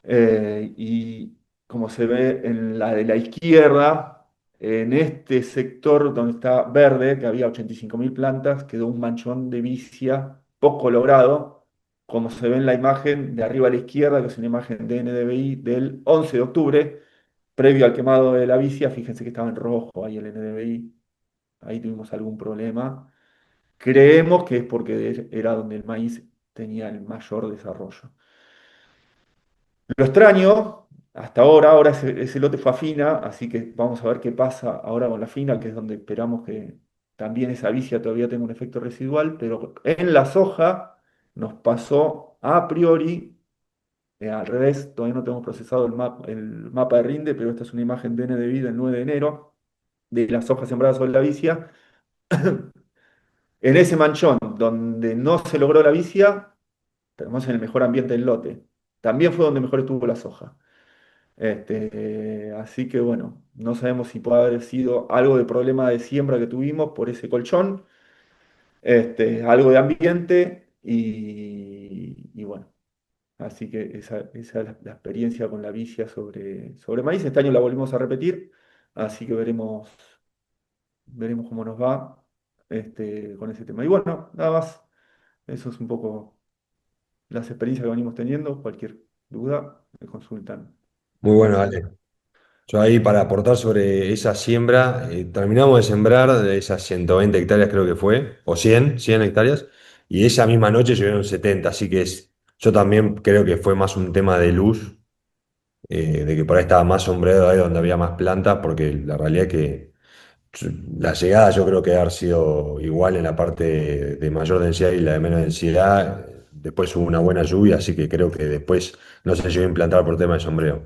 Y como se ve en la de la izquierda, en este sector donde está verde, que había 85.000 plantas, quedó un manchón de vicia poco logrado, como se ve en la imagen de arriba a la izquierda, que es una imagen de NDVI del 11 de octubre, previo al quemado de la vicia. Fíjense que estaba en rojo ahí el NDVI, ahí tuvimos algún problema. Creemos que es porque era donde el maíz tenía el mayor desarrollo. Lo extraño, hasta ahora ese lote fue a fina, así que vamos a ver qué pasa ahora con la fina, que es donde esperamos que también esa vicia todavía tenga un efecto residual, pero en la soja nos pasó a priori, al revés, todavía no tenemos procesado el mapa de rinde, pero esta es una imagen de NDVI del 9 de enero de la soja sembrada sobre la vicia. En ese manchón donde no se logró la vicia, tenemos en el mejor ambiente del lote. También fue donde mejor estuvo la soja. Así que bueno, no sabemos si puede haber sido algo de problema de siembra que tuvimos por ese colchón, algo de ambiente y bueno, así que esa es la experiencia con la vicia sobre maíz. Este año la volvimos a repetir, así que veremos cómo nos va con ese tema. Y bueno, nada más, eso es un poco las experiencias que venimos teniendo. Cualquier duda, me consultan. Muy bueno, Gracias. Ale. Yo ahí para aportar sobre esa siembra, terminamos de sembrar de esas 120 hectáreas creo que fue, o 100 hectáreas, y esa misma noche llovieron 70, así que yo también creo que fue más un tema de luz, de que por ahí estaba más sombreado ahí donde había más plantas, porque la realidad es que la llegada yo creo que debe haber sido igual en la parte de mayor densidad y la de menos densidad. Después hubo una buena lluvia, así que creo que después no se llegó a implantar por tema de sombreo.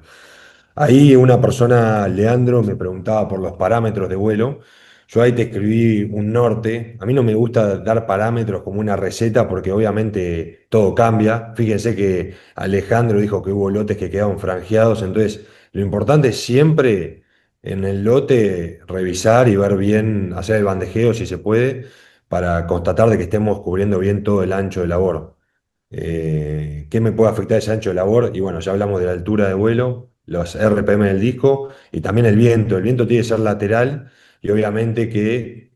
Ahí una persona, Leandro, me preguntaba por los parámetros de vuelo. Yo ahí te escribí un norte. A mí no me gusta dar parámetros como una receta porque obviamente todo cambia. Fíjense que Alejandro dijo que hubo lotes que quedaron franjeados. Entonces, lo importante es siempre en el lote revisar y ver bien, hacer el bandejeo si se puede, para constatar de que estemos cubriendo bien todo el ancho de labor. ¿Qué me puede afectar ese ancho de labor? Y bueno, ya hablamos de la altura de vuelo, los RPM del disco y también el viento. El viento tiene que ser lateral y obviamente que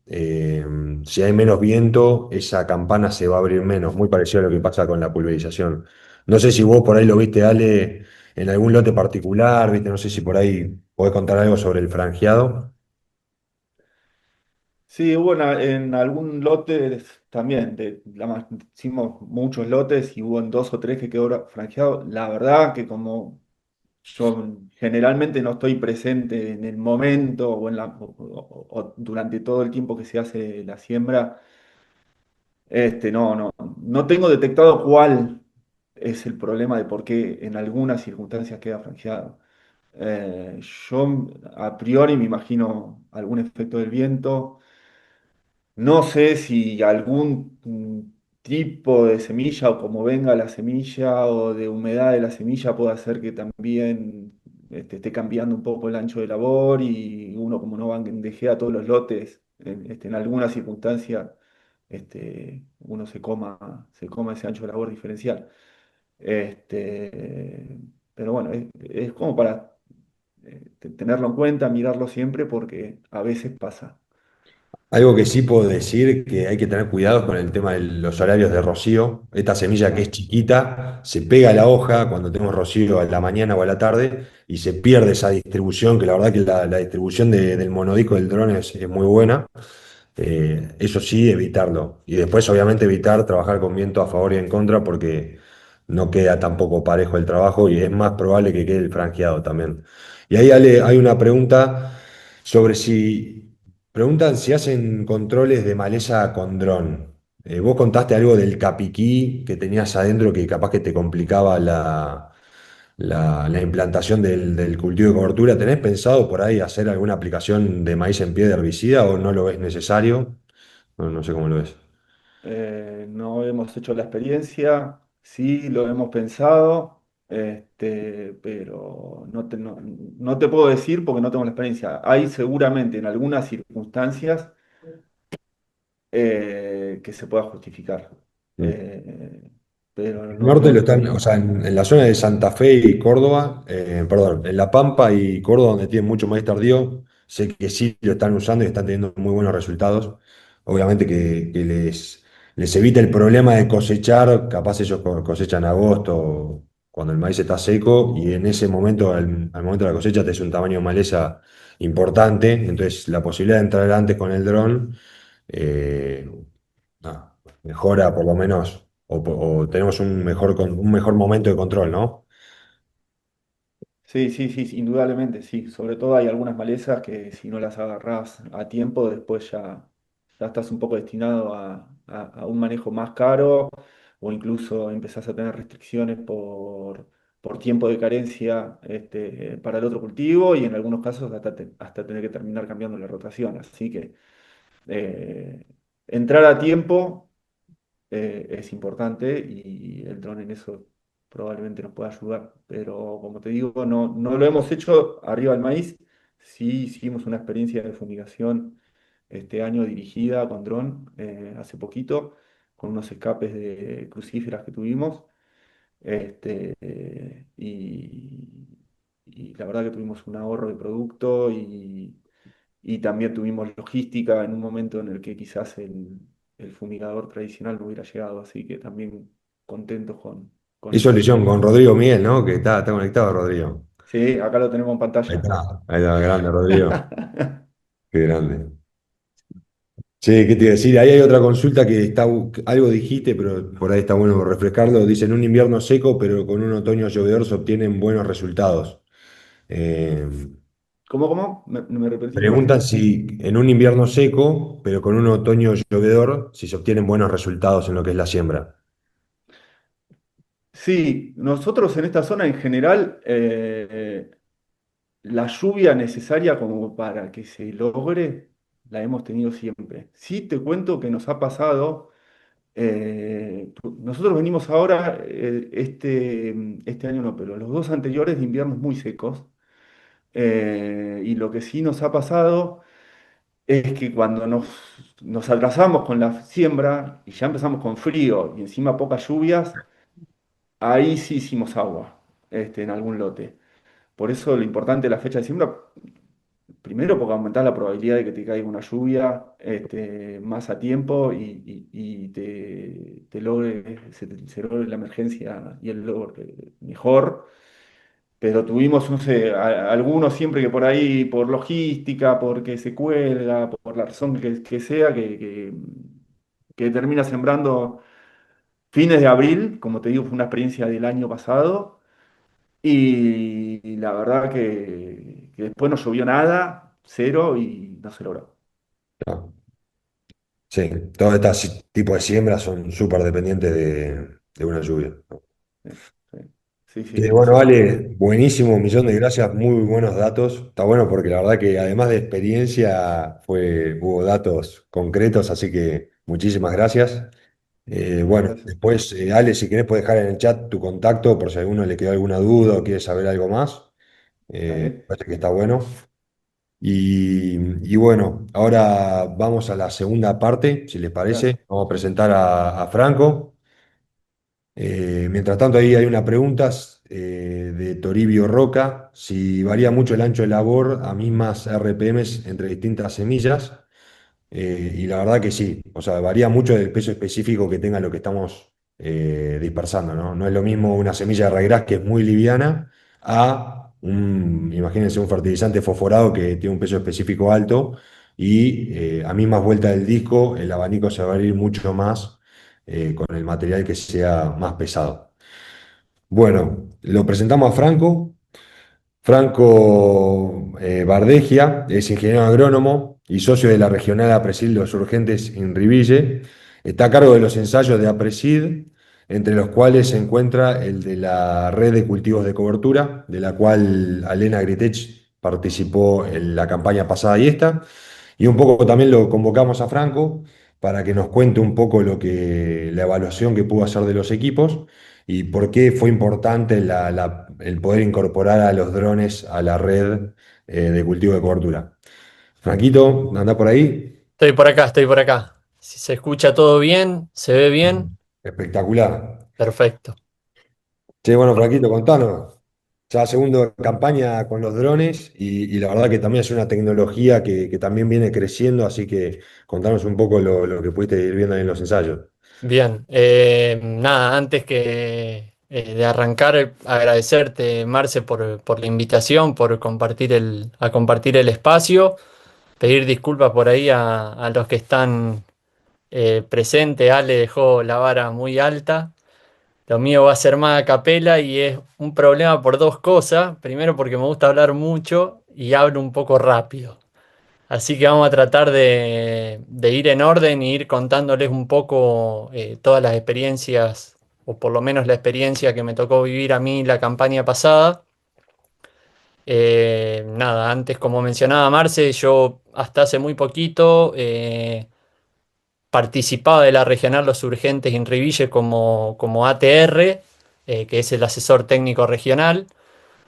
si hay menos viento, esa campana se va a abrir menos, muy parecido a lo que pasa con la pulverización. No sé si vos por ahí lo viste, Ale, en algún lote particular, ¿viste? No sé si por ahí podés contar algo sobre el franjeado. Sí, hubo en algún lote también, hicimos muchos lotes y hubo en dos o tres que quedó franjeado. La verdad que como yo generalmente no estoy presente en el momento o durante todo el tiempo que se hace la siembra, no tengo detectado cuál es el problema de por qué en algunas circunstancias queda franjeado. Yo a priori me imagino algún efecto del viento. No sé si algún tipo de semilla o como venga la semilla o de humedad de la semilla puede hacer que también esté cambiando un poco el ancho de labor y uno como no bandejea todos los lotes, en alguna circunstancia uno se coma ese ancho de labor diferencial. Este, pero bueno, es como para tenerlo en cuenta, mirarlo siempre porque a veces pasa. Algo que sí puedo decir que hay que tener cuidado con el tema de los horarios de rocío. Esta semilla que es Ah, chiquita se pega a la hoja cuando tenemos rocío a la mañana o a la tarde y se pierde esa distribución, que la verdad que la distribución del monodico del dron es muy buena. Eso sí, evitarlo. Y después, obviamente, evitar trabajar con viento a favor y en contra porque no queda tampoco parejo el trabajo y es más probable que quede el franqueado también. Y ahí, Ale, hay una pregunta sobre si... Preguntan si hacen controles de maleza con dron. Vos contaste algo del capiquí que tenías adentro que capaz que te complicaba la implantación del cultivo de cobertura. ¿Tenés pensado por ahí hacer alguna aplicación de maíz en pie de herbicida o no lo ves necesario? No, no sé cómo lo ves. no hemos hecho la experiencia, sí lo hemos pensado, pero no te puedo decir porque no tengo la experiencia. Hay seguramente en algunas circunstancias que se pueda justificar, Mm. eh, pero En el norte lo están, o no. sea, en la zona de Santa Fe y Córdoba, perdón, en La Pampa y Córdoba, donde tienen mucho maíz tardío, sé que sí lo están usando y están teniendo muy buenos resultados. Obviamente que les evita el problema de cosechar, capaz ellos cosechan en agosto, cuando el maíz está seco, y en ese momento, al momento de la cosecha, te es un tamaño de maleza importante, entonces la posibilidad de entrar antes con el dron eh, mejora por lo menos, o tenemos un mejor momento de control, ¿no? Sí, sí, sí, sí, indudablemente, sí. Sobre todo hay algunas malezas que si no las agarrás a tiempo, después ya estás un poco destinado a un manejo más caro o incluso empezás a tener restricciones por tiempo de carencia para el otro cultivo y en algunos casos hasta tener que terminar cambiando la rotación. Así que eh, entrar a tiempo es importante y el dron en eso probablemente nos pueda ayudar. Pero como te digo, no lo hemos hecho arriba del maíz. Sí hicimos una experiencia de fumigación este año dirigida con dron hace poquito, con unos escapes de crucíferas que tuvimos. Y la verdad que tuvimos un ahorro de producto y también tuvimos logística en un momento en el que quizás el fumigador tradicional no hubiera llegado, así que también contentos con Hizo eso. lesión con Rodrigo Miguel, ¿no? Que está conectado, Rodrigo. Sí, acá lo tenemos en pantalla. Ahí está, grande, Rodrigo. Qué grande. Sí, ¿qué te iba a decir? Ahí hay otra consulta que está, algo dijiste, pero por ahí está bueno refrescarlo. Dice, en un invierno seco, pero con un otoño llovedor se obtienen buenos resultados. Eh, ¿Cómo? ¿Me repetís, Preguntan Jorge? si en un invierno seco, pero con un otoño llovedor, si se obtienen buenos resultados en lo que es la siembra. Sí, nosotros en esta zona en general, la lluvia necesaria como para que se logre, la hemos tenido siempre. Sí te cuento que nos ha pasado. Nosotros venimos ahora, este año no, pero los dos anteriores de inviernos muy secos. Y lo que sí nos ha pasado es que cuando nos atrasamos con la siembra y ya empezamos con frío y encima pocas lluvias, ahí sí hicimos agua en algún lote. Por eso lo importante de la fecha de siembra, primero porque aumentar la probabilidad de que te caiga una lluvia más a tiempo y se logre la emergencia y el logro mejor. Pero tuvimos, no sé, algunos siempre que por ahí, por logística, porque se cuelga, por la razón que sea, que termina sembrando fines de abril, como te digo, fue una experiencia del año pasado, y la verdad que después no llovió nada, cero, y no se logró. ¿No? Sí, todos estos tipos de siembras son súper dependientes de una lluvia. Sí, sí, sí, sí, Que en bueno, eso vale, buenísimo, un millón de gracias, muy buenos datos. Está bueno porque la verdad que además de experiencia hubo datos concretos, así que muchísimas gracias. muchas Bueno, gracias. después, Ale, si querés puedes dejar en el chat tu contacto por si a alguno le quedó alguna duda o quiere saber algo más. Dale, Parece que está bueno. Y bueno, ahora vamos a la segunda parte, si les dale. parece. Vamos a presentar a Franco. Mientras tanto, ahí hay una pregunta. de Toribio Roca. Si varía mucho el ancho de labor, a mismas RPMs entre distintas semillas. Y la verdad que sí, o sea, varía mucho del peso específico que tenga lo que estamos dispersando, ¿no? No es lo mismo una semilla de ryegrass que es muy liviana a imagínense un fertilizante fosforado que tiene un peso específico alto y a mismas vueltas del disco el abanico se va a abrir mucho más con el material que sea más pesado. Bueno, lo presentamos a Franco. Franco Bardegia es ingeniero agrónomo y socio de la regional APRESID Los Urgentes en Riville. Está a cargo de los ensayos de APRESID, entre los cuales se encuentra el de la red de cultivos de cobertura, de la cual Alena Gritech participó en la campaña pasada y esta. Y un poco también lo convocamos a Franco para que nos cuente un poco la evaluación que pudo hacer de los equipos y por qué fue importante el poder incorporar a los drones a la red de cultivo de cobertura. Franquito, anda por ahí. Estoy por acá, estoy por acá. Si se escucha todo bien, se ve bien, Espectacular. perfecto. Che, bueno, Franquito, contanos. Ya segundo campaña con los drones y la verdad que también es una tecnología que también viene creciendo, así que contanos un poco lo que pudiste ir viendo en los ensayos. Bien, nada, antes de arrancar, agradecerte, Marce, por la invitación, por compartir el espacio, pedir disculpas por ahí a los que están presentes. Ale dejó la vara muy alta. Lo mío va a ser más a capela y es un problema por dos cosas. Primero porque me gusta hablar mucho y hablo un poco rápido. Así que vamos a tratar de ir en orden y ir contándoles un poco todas las experiencias, o por lo menos la experiencia que me tocó vivir a mí la campaña pasada. Nada, antes como mencionaba Marce, yo hasta hace muy poquito participaba de la regional Los Urgentes en Riville como ATR, que es el asesor técnico regional.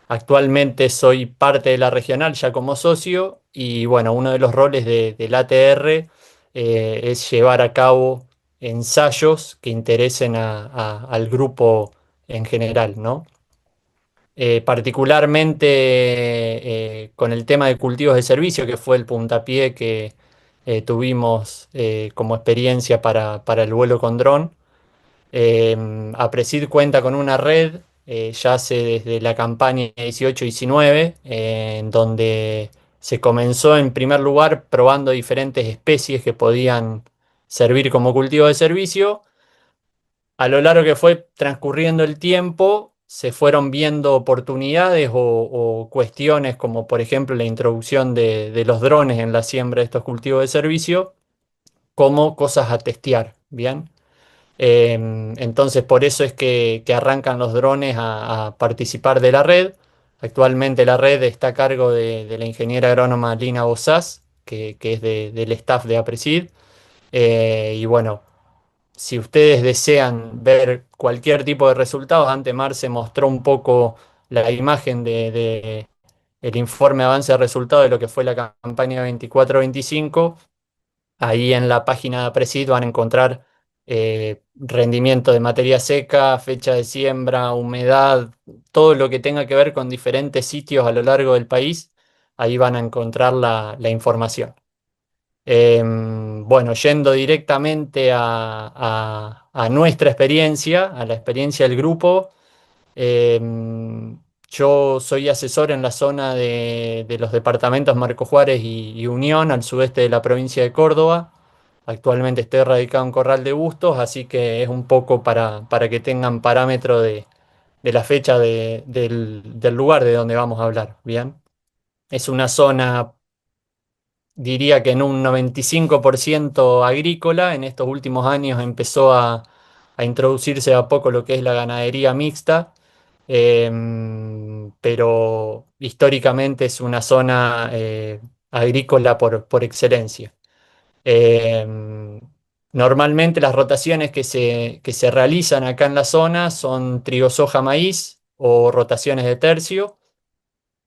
Actualmente soy parte de la regional ya como socio y bueno, uno de los roles del ATR es llevar a cabo ensayos que interesen al grupo en general, ¿no? Particularmente con el tema de cultivos de servicio, que fue el puntapié que tuvimos como experiencia para el vuelo con dron. Apresid cuenta con una red, ya hace desde la campaña 18-19, en donde se comenzó en primer lugar probando diferentes especies que podían servir como cultivo de servicio. A lo largo que fue transcurriendo el tiempo, se fueron viendo oportunidades o cuestiones como por ejemplo la introducción de los drones en la siembra de estos cultivos de servicio como cosas a testear, ¿bien? Entonces, por eso es que arrancan los drones a participar de la red. Actualmente la red está a cargo de la ingeniera agrónoma Lina Bozás, que es del staff de APRESID. Y bueno, si ustedes desean ver cualquier tipo de resultados, antes Marce mostró un poco la imagen de el informe de avance de resultados de lo que fue la campaña 24-25. Ahí en la página de Apresid van a encontrar rendimiento de materia seca, fecha de siembra, humedad, todo lo que tenga que ver con diferentes sitios a lo largo del país. Ahí van a encontrar la información. Bueno, yendo directamente a nuestra experiencia, a la experiencia del grupo. Yo soy asesor en la zona de los departamentos Marco Juárez y Unión, al sudeste de la provincia de Córdoba. Actualmente estoy radicado en Corral de Bustos, así que es un poco para que tengan parámetro de la fecha del lugar de donde vamos a hablar. Bien, es una zona, diría que en un 95% agrícola. En estos últimos años empezó a introducirse a poco lo que es la ganadería mixta, pero históricamente es una zona agrícola por excelencia. Em, Normalmente las rotaciones que se realizan acá en la zona son trigo, soja, maíz o rotaciones de tercio.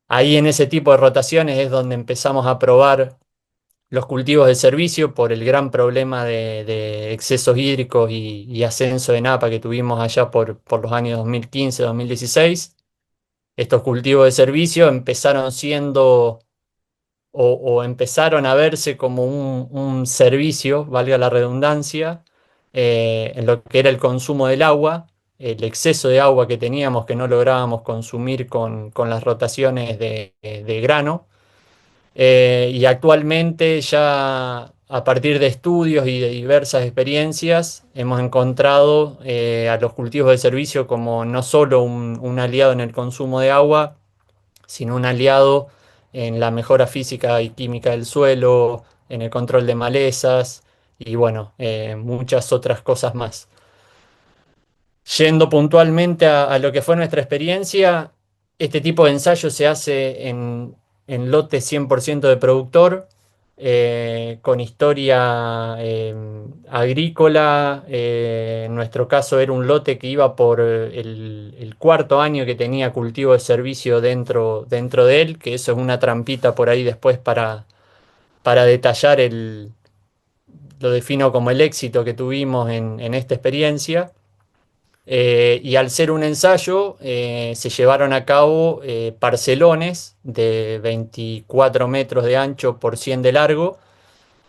Ahí en ese tipo de rotaciones es donde empezamos a probar los cultivos de servicio por el gran problema de excesos hídricos y ascenso de napa que tuvimos allá por los años 2015-2016. estos cultivos de servicio empezaron siendo o empezaron a verse como un servicio, valga la redundancia, en lo que era el consumo del agua, el exceso de agua que teníamos que no lográbamos consumir con las rotaciones de grano. Y actualmente ya a partir de estudios y de diversas experiencias hemos encontrado a los cultivos de servicio como no solo un aliado en el consumo de agua, sino un aliado en la mejora física y química del suelo, en el control de malezas y bueno, muchas otras cosas más. Yendo puntualmente a lo que fue nuestra experiencia, este tipo de ensayo se hace en lote 100% de productor, con historia agrícola. En nuestro caso era un lote que iba por el cuarto año que tenía cultivo de servicio dentro de él, que eso es una trampita por ahí después para detallar lo defino como el éxito que tuvimos en esta experiencia. Y al ser un ensayo, se llevaron a cabo parcelones de 24 metros de ancho por 100 de largo,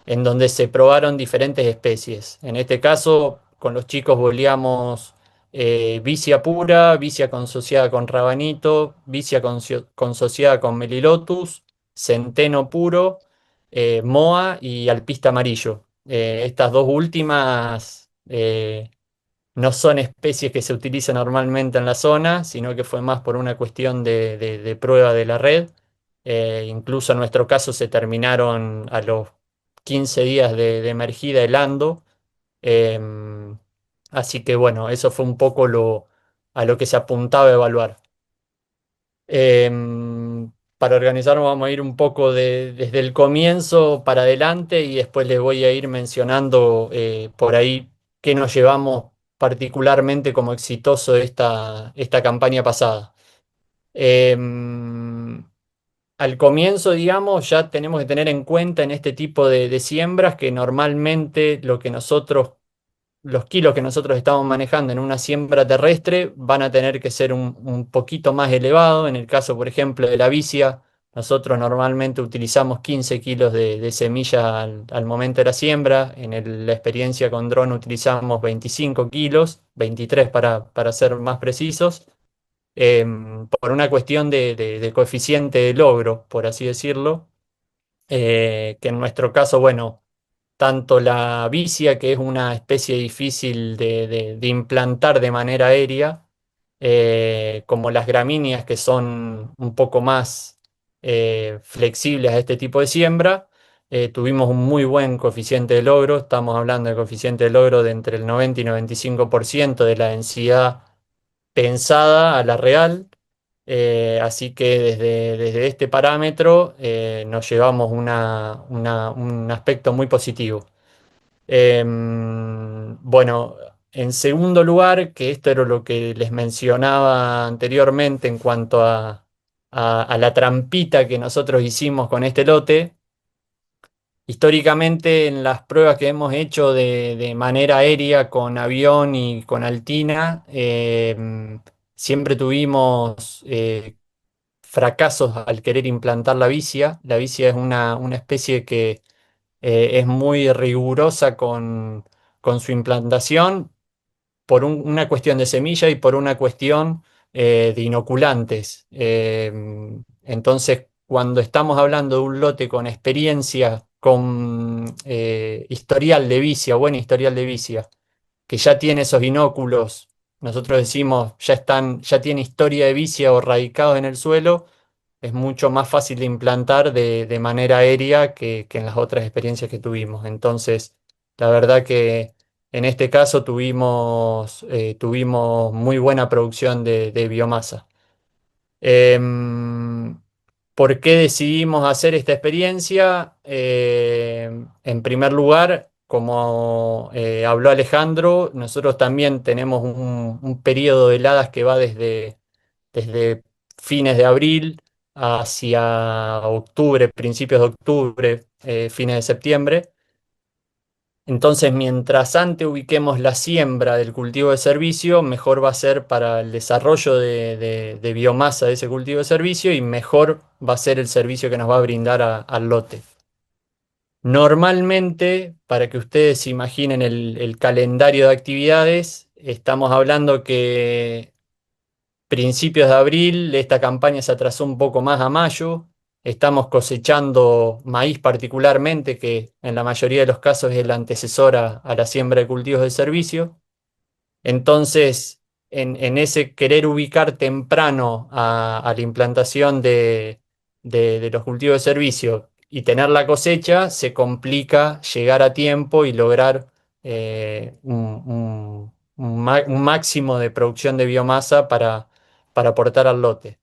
en donde se probaron diferentes especies. En este caso, con los chicos boleamos vicia pura, vicia consociada con rabanito, vicia consociada con melilotus, centeno puro, moa y alpista amarillo. Estas dos últimas no son especies que se utilizan normalmente en la zona, sino que fue más por una cuestión de prueba de la red. Incluso en nuestro caso se terminaron a los 15 días de emergida helando. Em, Así que bueno, eso fue un poco a lo que se apuntaba a evaluar. Para organizarnos vamos a ir un poco desde el comienzo para adelante y después les voy a ir mencionando por ahí qué nos llevamos particularmente como exitoso de esta campaña pasada. Em, Al comienzo, digamos, ya tenemos que tener en cuenta en este tipo de siembras que normalmente los kilos que nosotros estamos manejando en una siembra terrestre van a tener que ser un poquito más elevados. En el caso, por ejemplo, de la vicia, nosotros normalmente utilizamos 15 kilos de semilla al momento de la siembra. La experiencia con dron utilizamos 25 kilos, 23 para ser más precisos, por una cuestión de coeficiente de logro, por así decirlo, que en nuestro caso, bueno, tanto la vicia, que es una especie difícil de implantar de manera aérea, como las gramíneas, que son un poco más flexibles a este tipo de siembra, tuvimos un muy buen coeficiente de logro. Estamos hablando de coeficiente de logro de entre el 90 y 95% de la densidad pensada a la real. Así que desde este parámetro nos llevamos un aspecto muy positivo. Bueno, en segundo lugar, que esto era lo que les mencionaba anteriormente en cuanto a la trampita que nosotros hicimos con este lote. Históricamente, en las pruebas que hemos hecho de manera aérea con avión y con Altina, siempre tuvimos fracasos al querer implantar la vicia. La vicia es una especie que es muy rigurosa con su implantación por una cuestión de semilla y por una cuestión de inoculantes. Entonces, cuando estamos hablando de un lote con experiencia, con historial de vicia, buen historial de vicia, que ya tiene esos inóculos, nosotros decimos ya tiene historia de vicia o radicados en el suelo, es mucho más fácil de implantar de manera aérea que en las otras experiencias que tuvimos. Entonces, la verdad que en este caso tuvimos muy buena producción de biomasa. Em, ¿Por qué decidimos hacer esta experiencia? En primer lugar, como habló Alejandro, nosotros también tenemos un periodo de heladas que va desde fines de abril hacia octubre, principios de octubre, fines de septiembre. Entonces, mientras antes ubiquemos la siembra del cultivo de servicio, mejor va a ser para el desarrollo de biomasa de ese cultivo de servicio y mejor va a ser el servicio que nos va a brindar al lote. Normalmente, para que ustedes se imaginen el calendario de actividades, estamos hablando que principios de abril esta campaña se atrasó un poco más a mayo. Estamos cosechando maíz particularmente, que en la mayoría de los casos es el antecesor a la siembra de cultivos de servicio. Entonces, en ese querer ubicar temprano a la implantación de los cultivos de servicio y tener la cosecha, se complica llegar a tiempo y lograr un máximo de producción de biomasa para aportar al lote.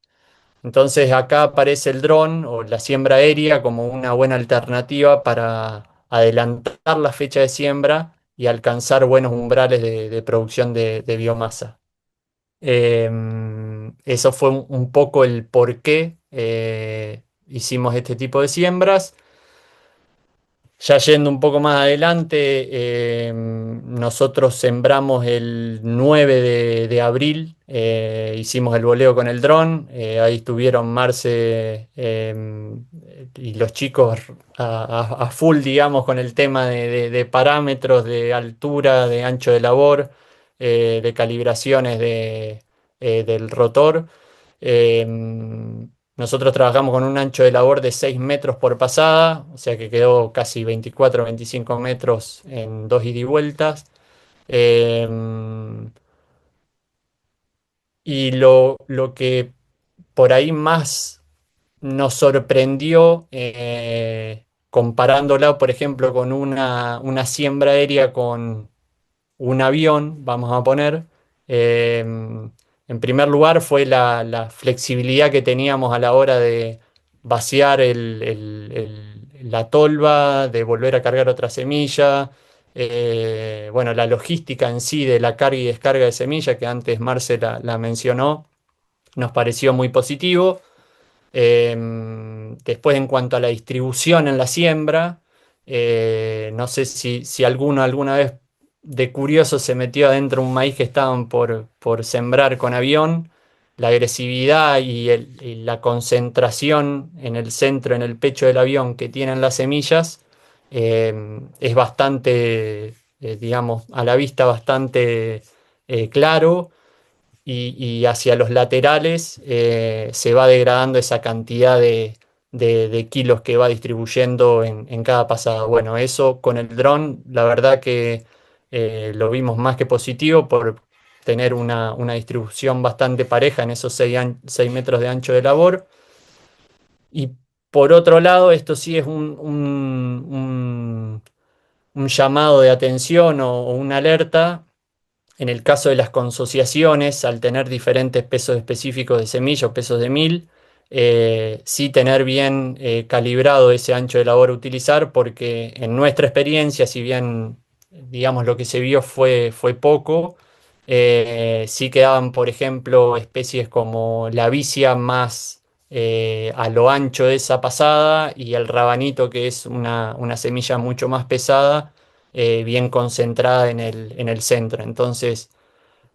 Entonces acá aparece el dron o la siembra aérea como una buena alternativa para adelantar la fecha de siembra y alcanzar buenos umbrales de producción de biomasa. Eso fue un poco el por qué hicimos este tipo de siembras. Ya yendo un poco más adelante, nosotros sembramos el 9 de abril, hicimos el boleo con el dron, ahí estuvieron Marce y los chicos a full, digamos, con el tema de parámetros, de altura, de ancho de labor, de calibraciones del rotor. Nosotros trabajamos con un ancho de labor de 6 metros por pasada, o sea que quedó casi 24 o 25 metros en dos ida y vueltas. Eh, y lo que por ahí más nos sorprendió, comparándola, por ejemplo, con una siembra aérea con un avión, vamos a poner. Eh, en primer lugar fue la flexibilidad que teníamos a la hora de vaciar la tolva, de volver a cargar otra semilla. Bueno, la logística en sí de la carga y descarga de semilla, que antes Marce la mencionó, nos pareció muy positivo. Después, en cuanto a la distribución en la siembra, no sé si alguno alguna vez de curioso se metió adentro un maíz que estaban por sembrar con avión. La agresividad y la concentración en el centro, en el pecho del avión que tienen las semillas, es bastante, digamos, a la vista bastante claro y hacia los laterales se va degradando esa cantidad de kilos que va distribuyendo en cada pasada. Bueno, eso con el dron, la verdad que lo vimos más que positivo por tener una distribución bastante pareja en esos 6 metros de ancho de labor. Y por otro lado, esto sí es un llamado de atención o una alerta en el caso de las consociaciones, al tener diferentes pesos específicos de semilla o pesos de mil, sí tener bien calibrado ese ancho de labor a utilizar, porque en nuestra experiencia, si bien digamos lo que se vio fue poco, sí quedaban, por ejemplo, especies como la vicia más a lo ancho de esa pasada y el rabanito, que es una semilla mucho más pesada bien concentrada en el centro. Entonces,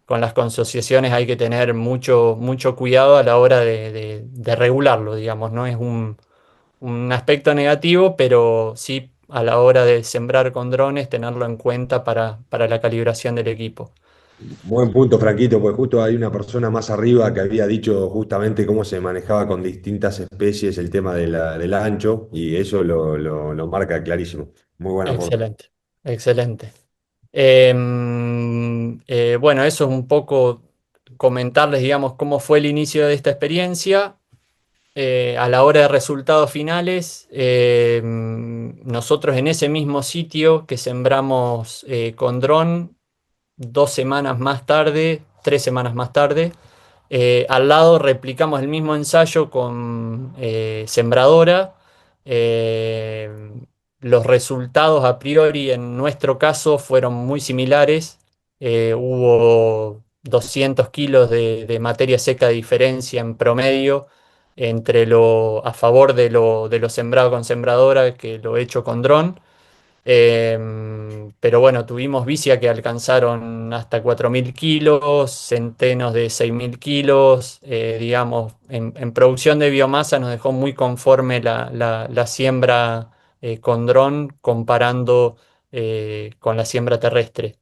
con las consociaciones hay que tener mucho cuidado a la hora de regularlo, digamos. No es un aspecto negativo, pero sí a la hora de sembrar con drones, tenerlo en cuenta para la calibración del equipo. Buen punto, Franquito, pues justo hay una persona más arriba que había dicho justamente cómo se manejaba con distintas especies el tema del ancho y eso lo marca clarísimo. Muy buen aporte. Excelente, excelente. Bueno, eso es un poco comentarles, digamos, cómo fue el inicio de esta experiencia. A la hora de resultados finales, nosotros en ese mismo sitio que sembramos con dron, 2 semanas más tarde, 3 semanas más tarde, al lado replicamos el mismo ensayo con sembradora. Eh, los resultados a priori en nuestro caso fueron muy similares. Hubo 200 kilos de materia seca de diferencia en promedio entre lo a favor de lo sembrado con sembradora que lo hecho con dron. Pero bueno, tuvimos vicia que alcanzaron hasta 4.000 kilos, centenos de 6.000 kilos, digamos, en producción de biomasa nos dejó muy conforme la siembra con dron comparando con la siembra terrestre.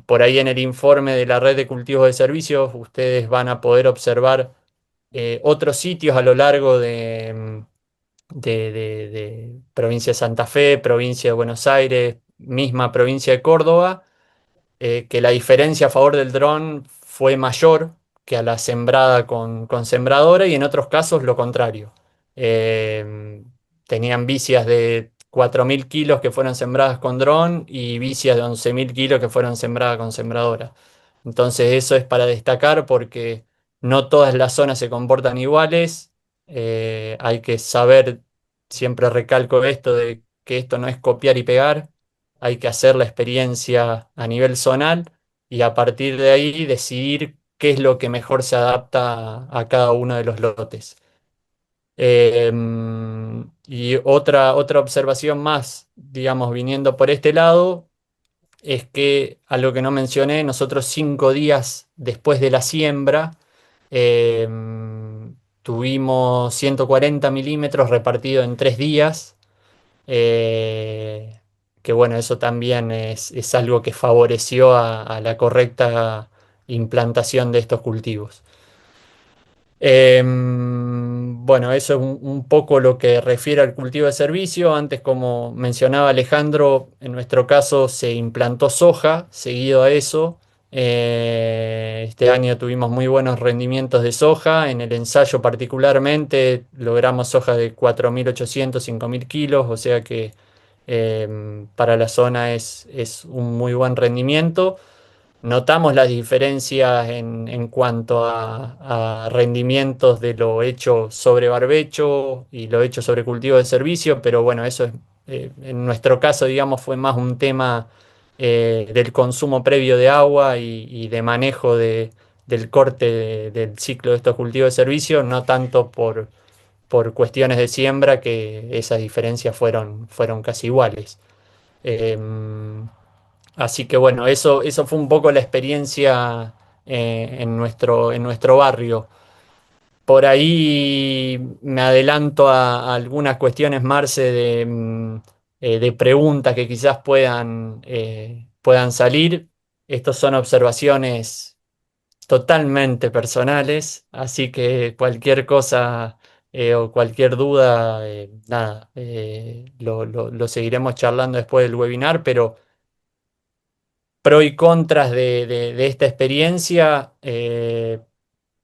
Por ahí en el informe de la red de cultivos de servicios, ustedes van a poder observar otros sitios a lo largo de provincia de Santa Fe, provincia de Buenos Aires, misma provincia de Córdoba, que la diferencia a favor del dron fue mayor que a la sembrada con sembradora y en otros casos lo contrario. Eh, Tenían vicias de 4.000 kilos que fueron sembradas con dron y vicias de 11.000 kilos que fueron sembradas con sembradora. Entonces eso es para destacar porque no todas las zonas se comportan iguales. Hay que saber, siempre recalco esto de que esto no es copiar y pegar, hay que hacer la experiencia a nivel zonal y a partir de ahí decidir qué es lo que mejor se adapta a cada uno de los lotes. Y otra observación más, digamos, viniendo por este lado, es que algo que no mencioné, nosotros 5 días después de la siembra, tuvimos 140 milímetros repartido en 3 días. Eh, que bueno, eso también es algo que favoreció a la correcta implantación de estos cultivos. Bueno, eso es un poco lo que refiere al cultivo de servicio. Antes, como mencionaba Alejandro, en nuestro caso se implantó soja, seguido a eso. Este año tuvimos muy buenos rendimientos de soja. En el ensayo particularmente logramos soja de 4.800, 5.000 kilos, o sea que para la zona es un muy buen rendimiento. Notamos las diferencias en cuanto a rendimientos de lo hecho sobre barbecho y lo hecho sobre cultivo de servicio, pero bueno, eso es, en nuestro caso, digamos, fue más un tema del consumo previo de agua y de manejo del corte del ciclo de estos cultivos de servicio, no tanto por cuestiones de siembra, que esas diferencias fueron casi iguales. Em, Así que bueno, eso fue un poco la experiencia en nuestro barrio. Por ahí me adelanto a algunas cuestiones, Marce, de preguntas que quizás puedan salir. Estos son observaciones totalmente personales, así que cualquier cosa o cualquier duda, nada, lo seguiremos charlando después del webinar, pero pro y contras de esta experiencia.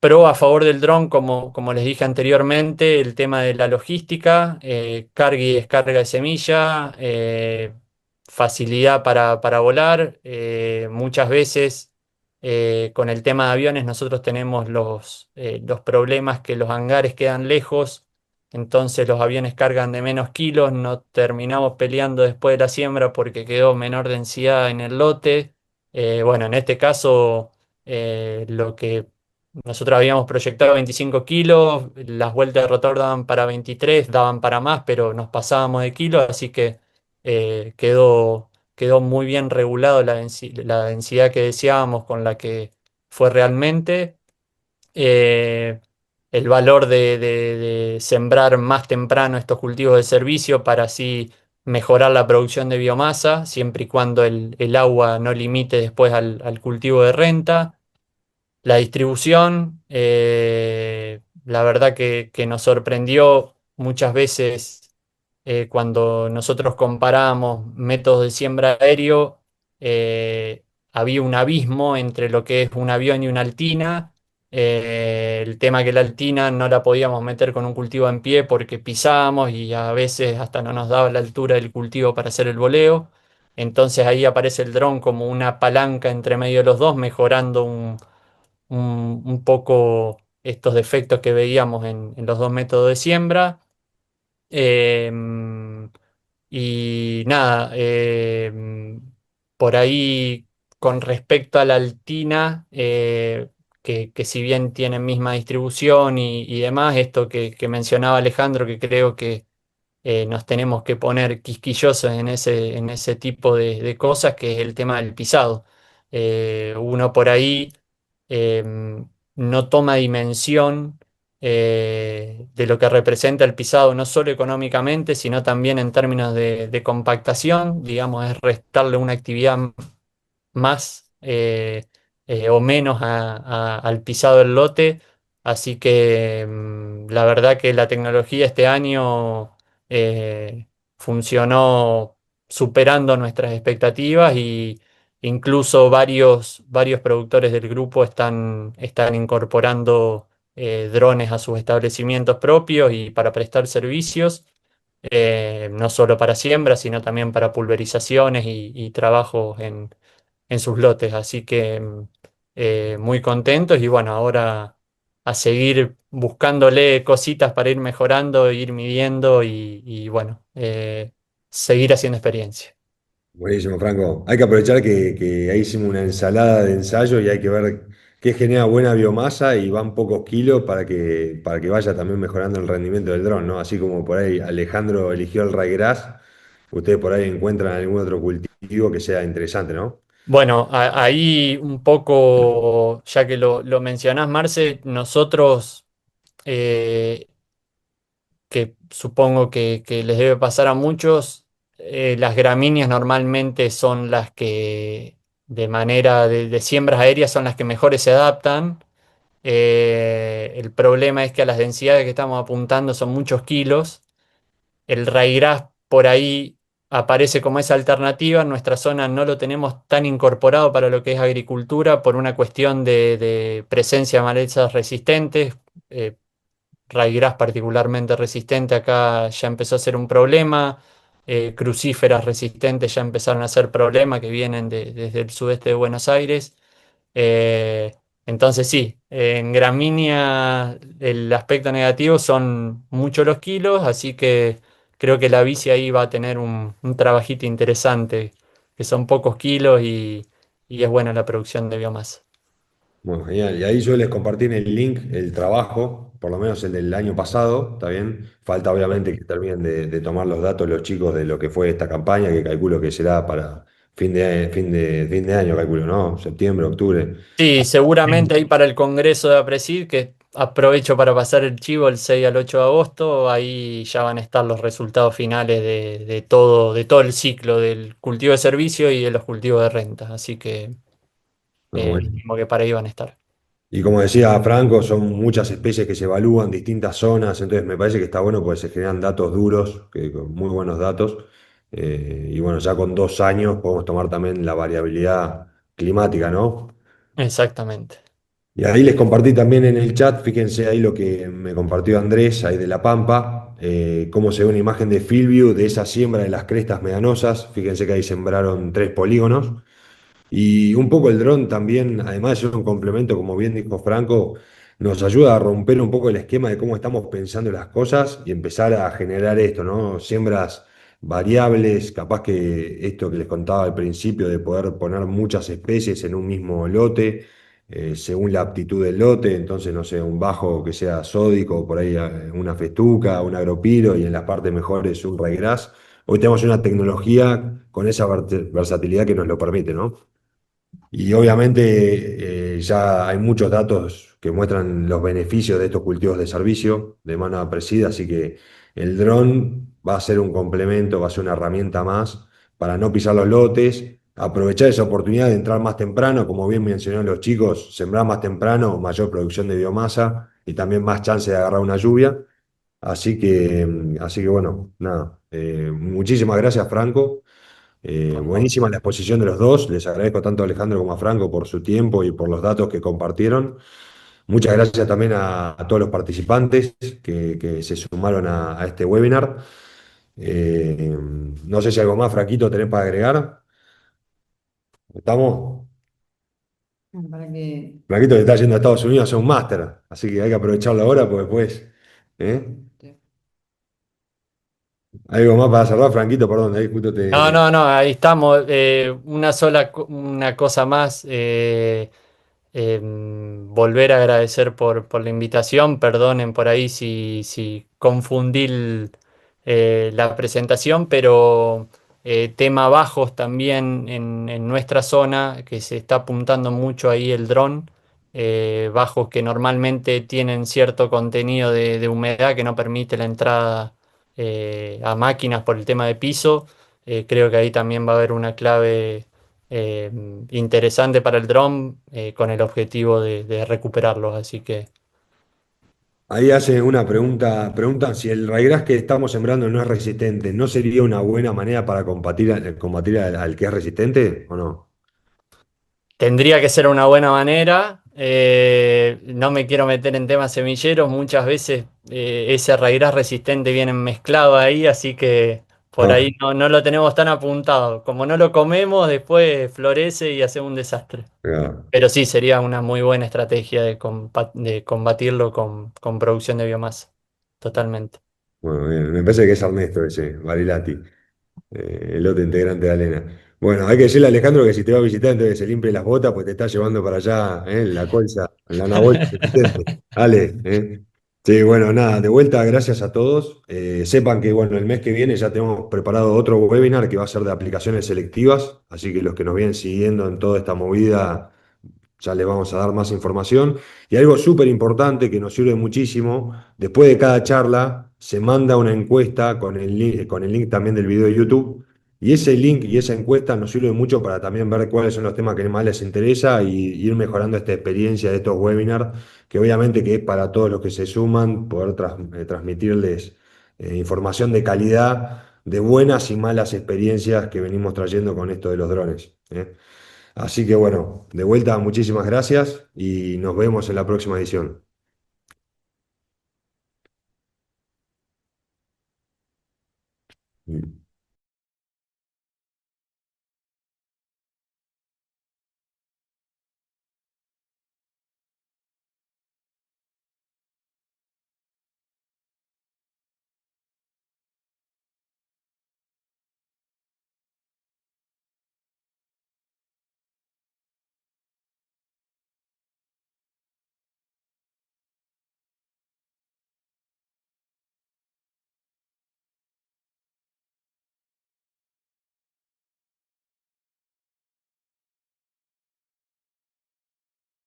Pro a favor del dron, como les dije anteriormente, el tema de la logística, carga y descarga de semilla, facilidad para volar. Muchas veces con el tema de aviones nosotros tenemos los problemas que los hangares quedan lejos, entonces los aviones cargan de menos kilos, no terminamos peleando después de la siembra porque quedó menor densidad en el lote. Bueno, en este caso, lo que nosotros habíamos proyectado 25 kilos, las vueltas de rotor daban para 23, daban para más, pero nos pasábamos de kilos, así que quedó muy bien regulado la densidad que deseábamos con la que fue realmente. Eh, el valor de sembrar más temprano estos cultivos de servicio para así mejorar la producción de biomasa, siempre y cuando el agua no limite después al cultivo de renta. La distribución, la verdad que nos sorprendió muchas veces cuando nosotros comparábamos métodos de siembra aéreo, había un abismo entre lo que es un avión y una altina. El tema que la altina no la podíamos meter con un cultivo en pie porque pisábamos y a veces hasta no nos daba la altura del cultivo para hacer el voleo. Entonces ahí aparece el dron como una palanca entre medio de los dos, mejorando un poco estos defectos que veíamos en los dos métodos de siembra. Em, y nada, por ahí con respecto a la Altina, que si bien tienen misma distribución y demás, esto que mencionaba Alejandro, que creo que nos tenemos que poner quisquillosos en ese tipo de cosas, que es el tema del pisado. Uno por ahí no toma dimensión de lo que representa el pisado, no solo económicamente, sino también en términos de compactación, digamos, es restarle una actividad más o menos al pisado del lote. Así que la verdad que la tecnología este año eh, funcionó superando nuestras expectativas, y incluso varios productores del grupo están incorporando drones a sus establecimientos propios y para prestar servicios. No solo para siembra, sino también para pulverizaciones y trabajos en sus lotes. Así que muy contentos, y bueno, ahora a seguir buscándole cositas para ir mejorando, ir midiendo y bueno, seguir haciendo experiencia. Buenísimo, Franco. Hay que aprovechar que ahí hicimos una ensalada de ensayo y hay que ver qué genera buena biomasa y van pocos kilos para que vaya también mejorando el rendimiento del dron, ¿no? Así como por ahí Alejandro eligió el ryegrass, ustedes por ahí encuentran algún otro cultivo que sea interesante, ¿no? Bueno, ahí un poco, ya que lo mencionás, Marce, nosotros, eh, que supongo que les debe pasar a muchos, las gramíneas normalmente son las que, de manera de siembras aéreas, son las que mejores se adaptan. El problema es que a las densidades que estamos apuntando son muchos kilos. El ryegrass por ahí aparece como esa alternativa. En nuestra zona no lo tenemos tan incorporado para lo que es agricultura por una cuestión de presencia de malezas resistentes. Eh, Ryegrass particularmente resistente acá ya empezó a ser un problema. Crucíferas resistentes ya empezaron a ser problema, que vienen desde el sudeste de Buenos Aires. Eh, entonces sí, en gramínea el aspecto negativo son muchos los kilos, así que creo que la bici ahí va a tener un trabajito interesante, que son pocos kilos y es buena la producción de biomasa. Bueno, genial. Y ahí yo les compartí en el link el trabajo, por lo menos el del año pasado, ¿está bien? Falta obviamente que terminen de tomar los datos los chicos de lo que fue esta campaña, que calculo que será para fin de año, calculo, ¿no? Septiembre, octubre. Sí, seguramente ahí para el Congreso de APRESID, que aprovecho para pasar el chivo el 6 al 8 de agosto, ahí ya van a estar los resultados finales de todo el ciclo del cultivo de servicio y de los cultivos de renta. Así que No, bueno. estimo que para ahí van a estar. Y como decía Franco, son muchas especies que se evalúan, distintas zonas, entonces me parece que está bueno porque se generan datos duros, con muy buenos datos. Y bueno, ya con 2 años podemos tomar también la variabilidad climática, ¿no? Exactamente. Y ahí les compartí también en el chat, fíjense ahí lo que me compartió Andrés, ahí de La Pampa, cómo se ve una imagen de field view de esa siembra de las crestas medanosas. Fíjense que ahí sembraron 3 polígonos. Y un poco el dron también, además de ser un complemento, como bien dijo Franco, nos ayuda a romper un poco el esquema de cómo estamos pensando las cosas y empezar a generar esto, ¿no? Siembras variables, capaz que esto que les contaba al principio de poder poner muchas especies en un mismo lote, según la aptitud del lote, entonces, no sé, un bajo que sea sódico, por ahí una festuca, un agropiro y en la parte mejor es un ryegrass. Hoy tenemos una tecnología con esa versatilidad que nos lo permite, ¿no? Y obviamente ya hay muchos datos que muestran los beneficios de estos cultivos de servicio de mano apreciada, así que el dron va a ser un complemento, va a ser una herramienta más para no pisar los lotes, aprovechar esa oportunidad de entrar más temprano, como bien mencionaron los chicos, sembrar más temprano, mayor producción de biomasa y también más chance de agarrar una lluvia. Así que bueno, nada, muchísimas gracias, Franco. Por favor. Buenísima la exposición de los dos. Les agradezco tanto a Alejandro como a Franco por su tiempo y por los datos que compartieron. Muchas gracias también a todos los participantes que se sumaron a este webinar. No sé si algo más, Franquito, tenés para agregar. ¿Estamos? Para que Franquito que está yendo a Estados Unidos a hacer un máster, así que hay que aprovecharlo ahora porque después. ¿Eh? ¿Algo más para cerrar, Franquito? Perdón, ahí justo No, te. no, no, ahí estamos. Una cosa más. Volver a agradecer por la invitación. Perdonen por ahí si confundí la presentación, pero tema bajos también en nuestra zona, que se está apuntando mucho ahí el dron, bajos que normalmente tienen cierto contenido de humedad que no permite la entrada a máquinas por el tema de piso. Creo que ahí también va a haber una clave eh, interesante para el dron con el objetivo de recuperarlos, así que... Ahí hace una pregunta, preguntan si el ryegrass que estamos sembrando no es resistente, ¿no sería una buena manera para combatir al que es resistente o no? Tendría que ser una buena manera. No me quiero meter en temas semilleros. Muchas veces ese raíz resistente viene mezclado ahí, así que por Ah, ahí no lo tenemos tan apuntado. Como no lo comemos, después florece y hace un desastre. claro. Pero sí, sería una muy buena estrategia de combatirlo con producción de biomasa. Totalmente. Bueno, bien, me parece que es Ernesto ese, Barilati, el otro integrante de Alena. Bueno, hay que decirle a Alejandro que si te va a visitar, entonces que se limpie las botas, pues te está llevando para allá, la colza, la Nahuel resistente. Dale, Sí, bueno, nada, de vuelta, gracias a todos. Sepan que, bueno, el mes que viene ya tenemos preparado otro webinar que va a ser de aplicaciones selectivas, así que los que nos vienen siguiendo en toda esta movida ya les vamos a dar más información. Y algo súper importante que nos sirve muchísimo, después de cada charla se manda una encuesta con el link también del video de YouTube. Y ese link y esa encuesta nos sirve mucho para también ver cuáles son los temas que más les interesa y ir mejorando esta experiencia de estos webinars, que obviamente que es para todos los que se suman, poder transmitirles información de calidad, de buenas y malas experiencias que venimos trayendo con esto de los drones. Así que bueno, de vuelta, muchísimas gracias y nos vemos en la próxima edición.